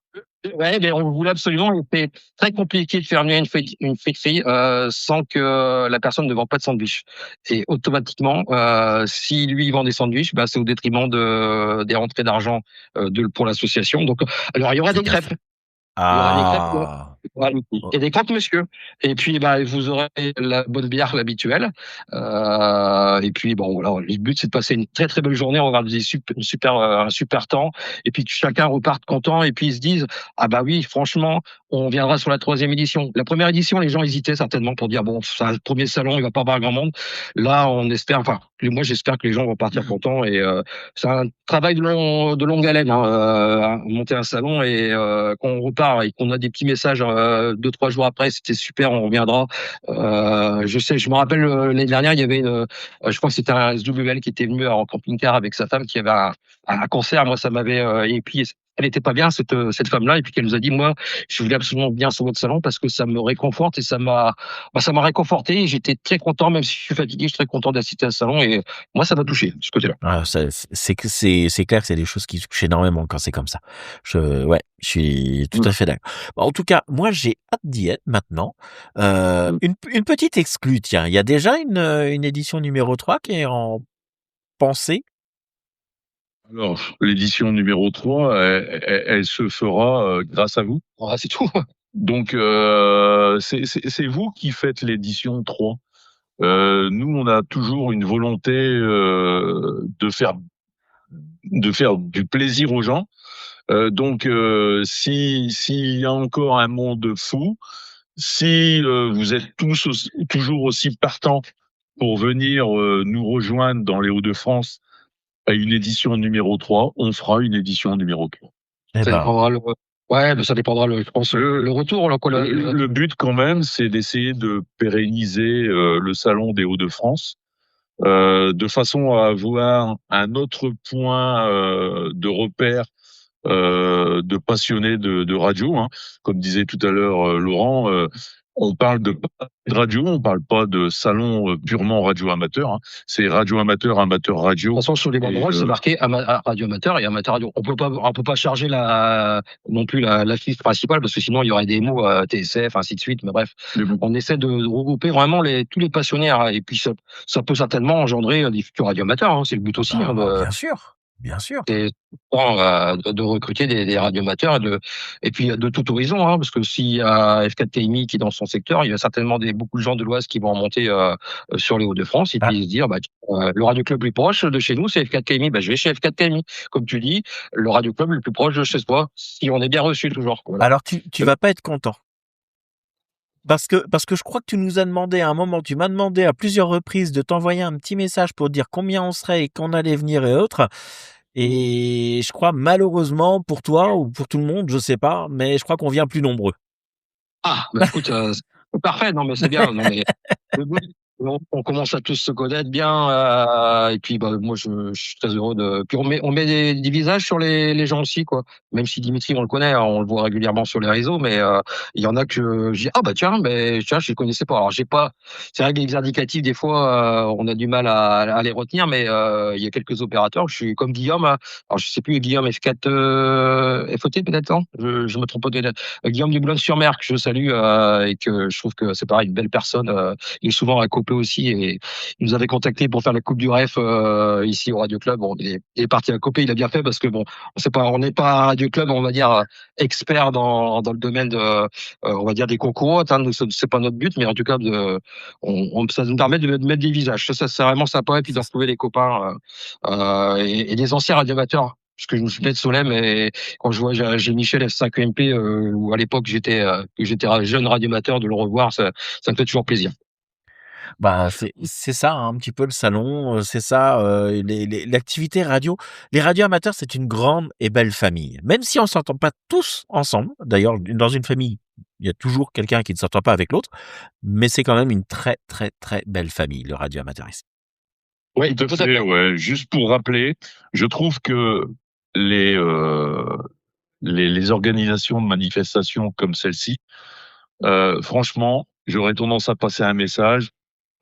Ouais, mais on voulait absolument. C'est très compliqué de faire venir une friterie sans que la personne ne vend pas de sandwich. Et automatiquement, si lui il vend des sandwichs, c'est au détriment des rentrées d'argent pour l'association. Donc, alors il y aura C'est des bien crêpes. fait. Il y aura des crêpes. Ah. Voilà. Oh. Et des croque-monsieur. Et puis, vous aurez la bonne bière habituelle. Et puis, bon, voilà, le but, c'est de passer une très, très belle journée. On va avoir un super temps. Et puis, chacun reparte content. Et puis, ils se disent, oui, franchement, on viendra sur la 3e édition. La première édition, les gens hésitaient certainement pour dire, bon, c'est un premier salon, il va pas avoir grand monde. Là, on espère, moi, j'espère que les gens vont partir contents. Et c'est un travail de longue haleine, hein, monter un salon et qu'on repart et qu'on a des petits messages 2-3 jours après, c'était super, on reviendra. Je me rappelle l'année dernière, il y avait je crois que c'était un SWL qui était venu en camping-car avec sa femme qui avait un concert. Moi, ça m'avait et puis elle était pas bien cette femme-là et puis qu'elle nous a dit moi je voulais absolument bien sur votre salon parce que ça me réconforte et ça m'a réconforté et j'étais très content même si je suis fatigué, je suis très content d'assister à ce salon et moi ça m'a touché ce côté-là. Ah, c'est clair que c'est des choses qui touchent énormément quand c'est comme ça. Ouais, je suis tout à fait d'accord. En tout cas, moi, j'ai hâte d'y être maintenant. Une petite exclue, tiens. Il y a déjà une édition numéro 3 qui est en pensée. Alors, l'édition numéro 3, elle se fera grâce à vous. Voilà, c'est tout. Donc, c'est vous qui faites l'édition 3. Nous, on a toujours une volonté de faire du plaisir aux gens. Donc, s'il y a encore un monde fou, si vous êtes toujours aussi partants pour venir nous rejoindre dans les Hauts-de-France à une édition numéro 3, on fera une édition numéro 3. Eh Ça ben, dépendra ouais, mais ça dépendra je pense le retour là quoi. Le but quand même, c'est d'essayer de pérenniser le salon des Hauts-de-France de façon à avoir un autre point de repère de passionnés de radio. Hein. Comme disait tout à l'heure Laurent, on parle de radio, on parle pas de salon purement radio amateur. Hein. C'est radio amateur, amateur radio. De toute façon, sur les banderoles, c'est marqué radio amateur et amateur radio. On peut pas charger non plus la fiche principale parce que sinon il y aurait des mots TSF, ainsi de suite. Mais bref, on essaie de regrouper vraiment tous les passionnés. Hein, et puis ça peut certainement engendrer des futurs radio amateurs. Hein, c'est le but aussi. bien sûr. Bien sûr. Et de recruter des radioamateurs et puis de tout horizon, hein, parce que s'il y a F4 TMI qui est dans son secteur, il y a certainement beaucoup de gens de l'Oise qui vont en monter sur les Hauts-de-France et puis se dire le radio club le plus proche de chez nous c'est F4 TMI, je vais chez F4 TMI, comme tu dis, le radio club le plus proche de chez toi, si on est bien reçu toujours. Voilà. Alors tu vas pas être content. Parce que je crois que tu nous as demandé à un moment, tu m'as demandé à plusieurs reprises de t'envoyer un petit message pour dire combien on serait et qu'on allait venir et autres. Et je crois malheureusement pour toi ou pour tout le monde, je sais pas, mais je crois qu'on vient plus nombreux. Ah, écoute, c'est parfait, non mais c'est bien, non mais on commence à tous se connaître bien, et puis moi je suis très heureux puis on met des visages sur les gens aussi quoi. Même si Dimitri on le connaît, on le voit régulièrement sur les réseaux, mais il y en a que je dis tiens je les connaissais pas. Alors j'ai pas, c'est vrai que les indicatifs des fois on a du mal à les retenir, mais il y a quelques opérateurs. Je suis comme Guillaume, alors je sais plus Guillaume F4 FOT peut-être, non je me trompe peut-être. Guillaume du Boulogne-sur-Mer que je salue et que je trouve que c'est pareil, une belle personne. Il est souvent à Copé aussi et il nous avait contacté pour faire la Coupe du Ref ici au Radio Club. Bon, il est parti à Copé, il a bien fait parce que on n'est pas un Radio Club, on va dire expert dans le domaine on va dire des concours autres. Hein, c'est pas notre but, mais en tout cas ça nous permet de mettre des visages. Ça c'est vraiment sympa et puis de retrouver des copains et des anciens radioamateurs. Parce que je me souviens de Solem et quand je vois j'ai Michel F5EMP où à l'époque j'étais jeune radioamateur, de le revoir, ça me fait toujours plaisir. C'est ça un petit peu le salon, c'est ça l'activité radio. Les radios amateurs, c'est une grande et belle famille. Même si on s'entend pas tous ensemble. D'ailleurs, dans une famille, il y a toujours quelqu'un qui ne s'entend pas avec l'autre, mais c'est quand même une très très très belle famille, le radio amateurisme. Oui, tout à fait. Ouais. Juste pour rappeler, je trouve que les organisations de manifestations comme celle-ci, franchement, j'aurais tendance à passer un message.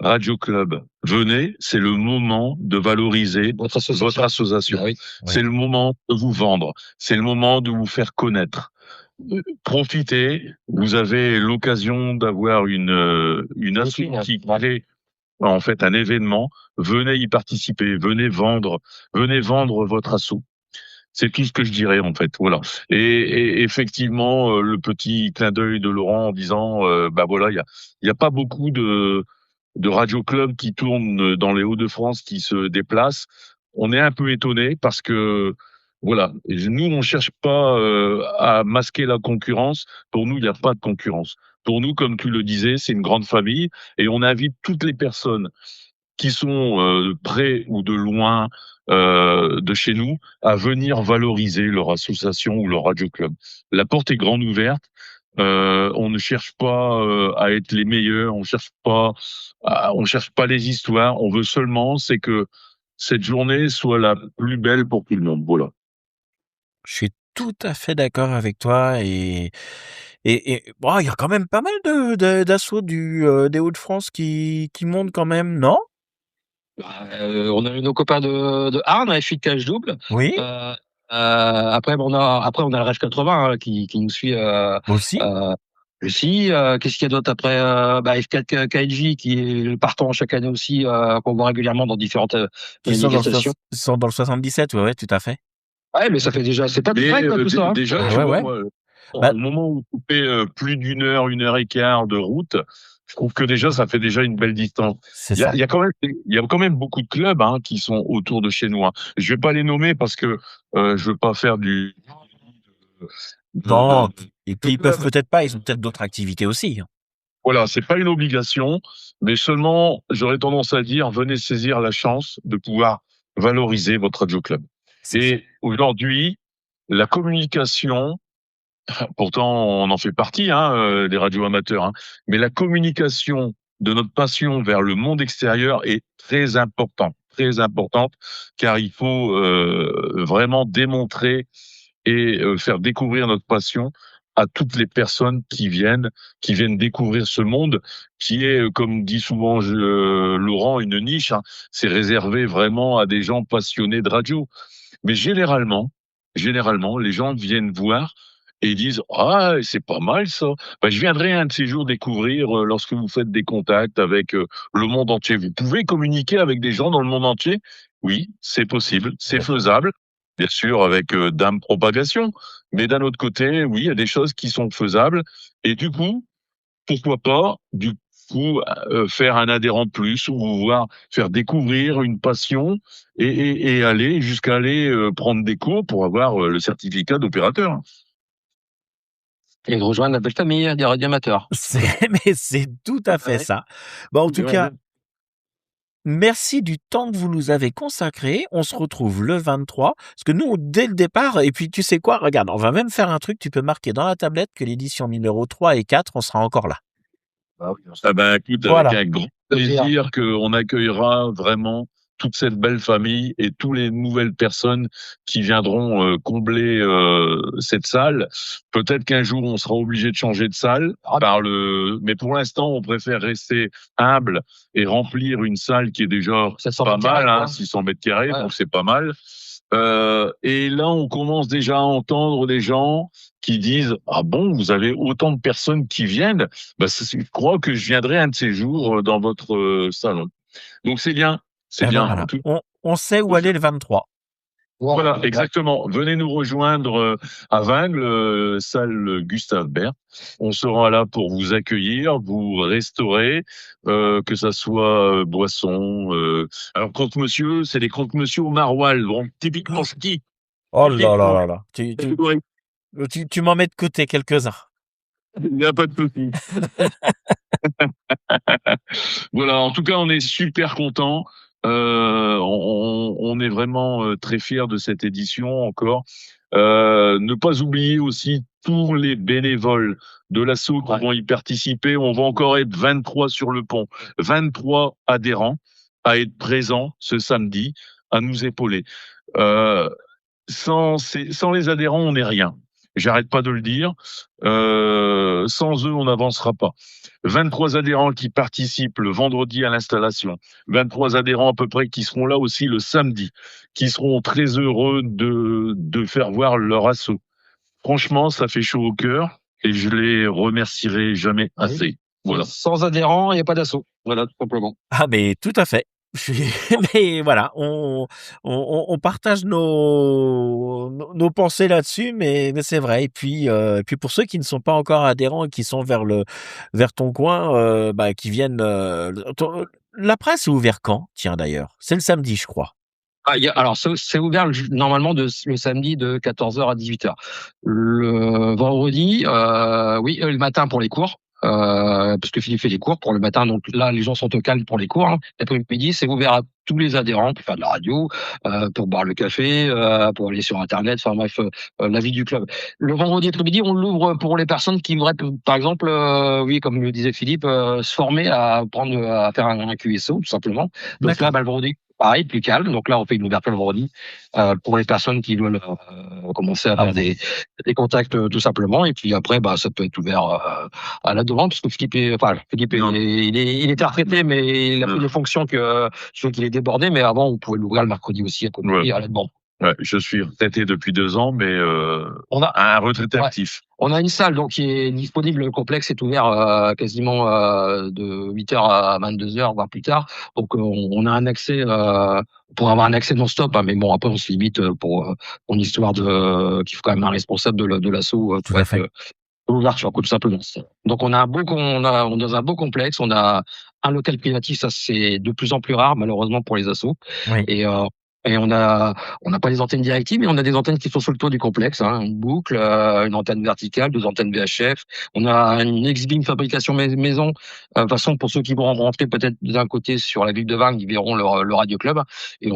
Radio Club, venez, c'est le moment de valoriser votre association. Ah oui. C'est le moment de vous vendre, c'est le moment de vous faire connaître. Profitez, vous avez l'occasion d'avoir une asso qui crée en fait un événement, venez y participer, venez vendre votre asso. C'est tout ce que je dirais en fait, voilà. Et effectivement, le petit clin d'œil de Laurent en disant, voilà, il y a pas beaucoup de radio club qui tournent dans les Hauts-de-France, qui se déplacent. On est un peu étonné parce que voilà, nous on cherche pas à masquer la concurrence. Pour nous, il n'y a pas de concurrence. Pour nous, comme tu le disais, c'est une grande famille et on invite toutes les personnes qui sont près ou de loin de chez nous à venir valoriser leur association ou leur radio club. La porte est grande ouverte. On ne cherche pas à être les meilleurs, on cherche pas les histoires. On veut seulement, c'est que cette journée soit la plus belle pour tout le monde. Voilà. Je suis tout à fait d'accord avec toi et bon, il y a quand même pas mal d'assauts des Hauts-de-France qui montent quand même, non? On a eu nos copains de Arles, avec Fit Cash Double. Oui, Après, on a le Rage 80 qui nous suit aussi. aussi. Qu'est-ce qu'il y a d'autre après F4 KLJ qui est le partant chaque année aussi, qu'on voit régulièrement dans différentes Qui sont dans le manifestations. sont dans le 77, ouais, tout à fait. Ouais, mais ça fait déjà, c'est pas tout près quoi, tout ça. Hein. Déjà, Ah tu ouais, vois, ouais. moi, Bah, au moment où tu fais plus une heure et quart de route, je trouve que déjà, ça fait déjà une belle distance. c'est Il y a, ça. il y a quand même beaucoup de clubs qui sont autour de chez nous. Hein. Je vais pas les nommer parce que je veux pas faire Non, de, et de puis ils peuvent club. peut-être pas, ils ont peut-être d'autres activités aussi, hein. Voilà, c'est pas une obligation, mais seulement, j'aurais tendance à dire, venez saisir la chance de pouvoir valoriser votre radio club. C'est ça. Et aujourd'hui, la communication, pourtant on en fait partie, des radios amateurs, mais la communication de notre passion vers le monde extérieur est très importante, car il faut vraiment démontrer et faire découvrir notre passion à toutes les personnes qui viennent découvrir ce monde qui est, comme dit souvent Laurent, une niche. C'est réservé vraiment à des gens passionnés de radio. Mais généralement, les gens viennent voir et ils disent ah c'est pas mal ça. Ben, je viendrai un de ces jours découvrir lorsque vous faites des contacts avec le monde entier. Vous pouvez communiquer avec des gens dans le monde entier. Oui, c'est possible, c'est Ouais. faisable. Bien sûr, avec dame propagation. Mais d'un autre côté, oui, il y a des choses qui sont faisables. Et du coup, pourquoi pas, faire un adhérent de plus ou voir faire découvrir une passion et aller jusqu'à aller prendre des cours pour avoir le certificat d'opérateur. Et de rejoindre la belle famille des radioamateurs. Mais c'est tout à fait ça. Bon, en tout cas, merci du temps que vous nous avez consacré. On se retrouve le 23. Parce que nous, dès le départ, et puis tu sais quoi, regarde, on va même faire un truc, tu peux marquer dans la tablette que l'édition numéro 3 et 4, on sera encore là. Ah ben, écoute, Voilà. avec un grand plaisir qu'on accueillera vraiment toute cette belle famille et toutes les nouvelles personnes qui viendront combler cette salle. Peut-être qu'un jour on sera obligé de changer de salle mais pour l'instant on préfère rester humble et remplir une salle qui est déjà 700 pas mètres carrés, mal, quoi. 600 mètres carrés, Ouais. donc c'est pas mal. Et là on commence déjà à entendre des gens qui disent ah bon, vous avez autant de personnes qui viennent, je crois que je viendrai un de ces jours dans votre salon. Donc c'est bien, c'est Eh ben bien. voilà. En tout- On sait où aller le 23. Voilà, exactement. Venez nous rejoindre à Vingles, salle Gustave Berth. On sera là pour vous accueillir, vous restaurer, que ça soit boisson. Alors croque-monsieur, c'est des croque-monsieur au maroilles, donc typiquement ski. Oh là là là là. Tu m'en mets de côté quelques-uns. Il n'y a pas de souci. Voilà, en tout cas, on est super contents. On est vraiment très fiers de cette édition encore. Ne pas oublier aussi tous les bénévoles de l'assaut qui vont y participer. On va encore être 23 sur le pont, 23 adhérents à être présents ce samedi, à nous épauler. Sans les adhérents, on n'est rien. J'arrête pas de le dire. Sans eux, on n'avancera pas. 23 adhérents qui participent le vendredi à l'installation. 23 adhérents à peu près qui seront là aussi le samedi, qui seront très heureux de faire voir leur assaut. Franchement, ça fait chaud au cœur et je les remercierai jamais assez. Voilà. Sans adhérents, il n'y a pas d'assaut. Voilà, tout simplement. Ah, mais tout à fait. Mais voilà, on partage nos pensées là-dessus, mais c'est vrai. Et puis pour ceux qui ne sont pas encore adhérents et qui sont vers ton coin, qui viennent. La presse est ouverte quand? Tiens d'ailleurs, c'est le samedi, je crois. Alors, c'est ouvert normalement le samedi de 14h à 18h. Le vendredi, oui, le matin pour les cours. Parce que Philippe fait les cours pour le matin, donc là les gens sont au calme pour les cours. L'après-midi, c'est ouvert tous les adhérents pour faire de la radio, pour boire le café, pour aller sur Internet, enfin bref, la vie du club. Le vendredi après-midi, on l'ouvre pour les personnes qui voudraient, par exemple, oui, comme le disait Philippe, se former à faire un QSO, tout simplement. Donc là, D'accord. le vendredi, pareil, plus calme. Donc là, on fait une ouverture le vendredi pour les personnes qui veulent commencer à faire des contacts, tout simplement. Et puis après, ça peut être ouvert à la demande, parce que Philippe, Non. il était retraité, mais il a pris des fonctions je sais qu'il est débordé. Mais avant, on pouvait l'ouvrir le mercredi aussi à côté, Ouais. à la demande. Ouais, je suis retraité depuis 2 ans, mais On a un retraité Ouais. actif. On a une salle donc qui est disponible. Le complexe est ouvert quasiment de 8h à 22h, voire plus tard. Donc on a un accès pour avoir un accès non-stop. Mais bon, après on se limite pour une histoire qu'il faut quand même un responsable de l'assaut Tout pour à être fait. l'ouverture, tout simplement. Donc on est dans un beau complexe. On a un local privatif, ça c'est de plus en plus rare malheureusement pour les assos. Oui. Et on n'a pas des antennes directives, mais on a des antennes qui sont sur le toit du complexe, une boucle, une antenne verticale, 2 antennes VHF. On a une X-Beam fabrication maison. De toute façon, pour ceux qui vont rentrer peut-être d'un côté sur la ville de Vannes, ils verront le Radio Club. Et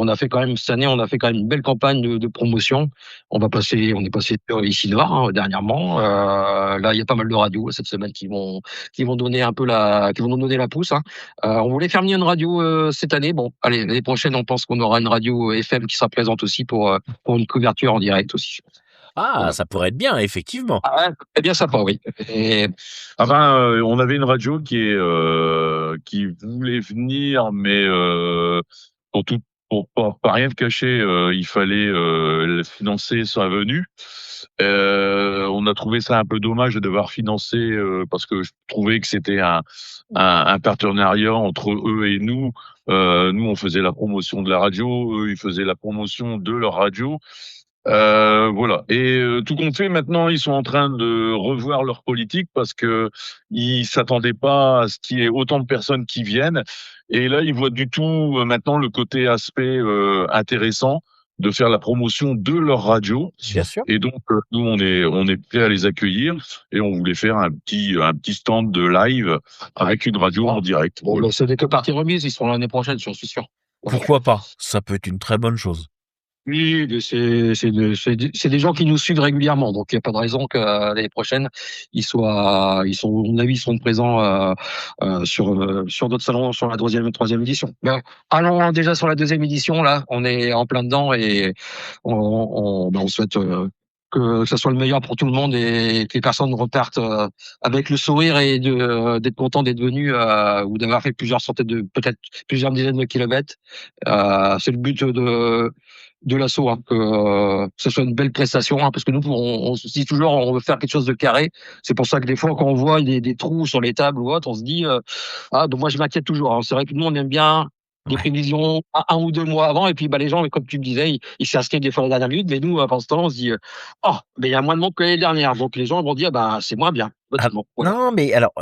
cette année, on a fait quand même une belle campagne de promotion. On est passé sur ici Nord, dernièrement. Là, il y a pas mal de radios cette semaine qui vont nous donner la pousse. On voulait faire venir une radio cette année. Bon, allez, l'année prochaine, on pense qu'on aura une radio FM qui sera présente aussi pour une couverture en direct aussi. Ah, Voilà. ça pourrait être bien, effectivement. Ah ouais, c'est bien sympa, oui. Et on avait une radio qui voulait venir, mais pour pas rien de cacher, il fallait financer sa venue. On a trouvé ça un peu dommage de devoir financer parce que je trouvais que c'était un partenariat entre eux et nous. Nous, on faisait la promotion de la radio, eux, ils faisaient la promotion de leur radio. Voilà. Et tout compte fait, maintenant, ils sont en train de revoir leur politique parce que ils s'attendaient pas à ce qu'il y ait autant de personnes qui viennent. Et là, ils voient du tout maintenant le côté aspect intéressant de faire la promotion de leur radio. Bien sûr. Et donc, nous, on est prêts à les accueillir et on voulait faire un petit stand de live avec une radio en direct. bon, Voilà. ce n'est que partie remise. Ils seront l'année prochaine, j'en suis sûr. Pourquoi pas? Ça peut être une très bonne chose. Oui, mais c'est des gens qui nous suivent régulièrement, donc il n'y a pas de raison que l'année prochaine à mon avis, ils seront présents sur d'autres salons, sur la troisième édition. Mais allons déjà sur la 2e édition, là, on est en plein dedans et on souhaite que ça soit le meilleur pour tout le monde et que les personnes repartent avec le sourire et d'être contents d'être venus ou d'avoir fait peut-être plusieurs dizaines de kilomètres. C'est le but de l'assaut, que ce soit une belle prestation, parce que nous, on se dit toujours, on veut faire quelque chose de carré. C'est pour ça que des fois, quand on voit des trous sur les tables ou autre, on se dit, donc moi, je m'inquiète toujours. C'est vrai que nous, on aime bien des prévisions 1 ou 2 mois avant, et puis les gens, comme tu me disais, ils s'inscrivent des fois à la dernière minute, mais nous, pendant ce temps, on se dit, mais il y a moins de monde que l'année dernière, donc les gens vont dire, c'est moins bien. Voilà. Non, mais alors,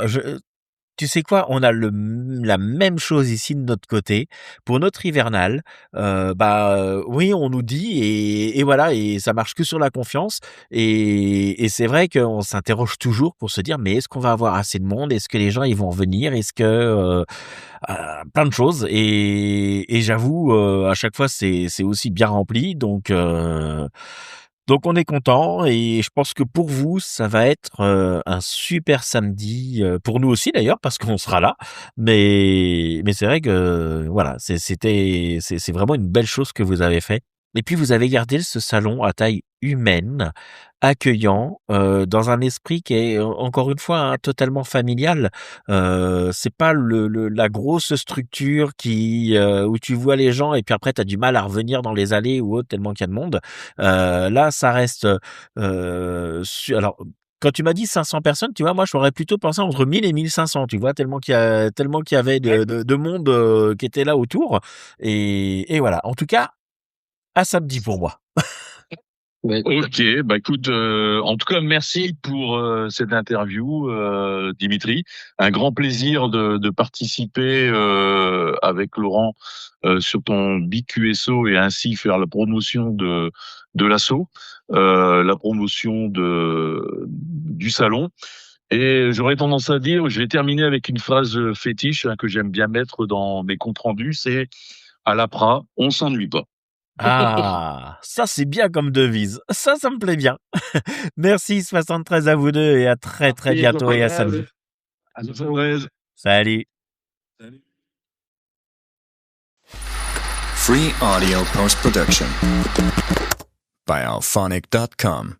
tu sais quoi? On a la même chose ici de notre côté. Pour notre hivernal, oui, on nous dit et voilà, et ça marche que sur la confiance. Et c'est vrai qu'on s'interroge toujours pour se dire, mais est-ce qu'on va avoir assez de monde? Est-ce que les gens ils vont venir? Est-ce que plein de choses. Et j'avoue, à chaque fois c'est aussi bien rempli. Donc on est content et je pense que pour vous, ça va être un super samedi, pour nous aussi d'ailleurs parce qu'on sera là. Mais c'est vrai que voilà, c'est vraiment une belle chose que vous avez fait. Et puis vous avez gardé ce salon à taille humaine, accueillant, dans un esprit qui est encore une fois totalement familial. C'est pas la grosse structure où tu vois les gens et puis après t'as du mal à revenir dans les allées ou autre tellement qu'il y a de monde. Là, ça reste. Alors, quand tu m'as dit 500 personnes, tu vois, moi, j'aurais plutôt pensé entre 1000 et 1500, tu vois, tellement qu'il y avait de monde qui était là autour. Et voilà. En tout cas, à samedi pour moi. Ouais. Ok, écoute, en tout cas, merci pour cette interview, Dimitri. Un grand plaisir de participer avec Laurent sur ton BQSO et ainsi faire la promotion de l'assaut, la promotion du salon. Et j'aurais tendance à dire, je vais terminer avec une phrase fétiche que j'aime bien mettre dans mes comptes rendus, c'est à l'APRA, on s'ennuie pas. Ah, ça c'est bien comme devise. Ça me plaît bien. Merci 73 à vous deux et à très bientôt et à samedi. À 73. Salut. Free audio post-production by alphonic.com.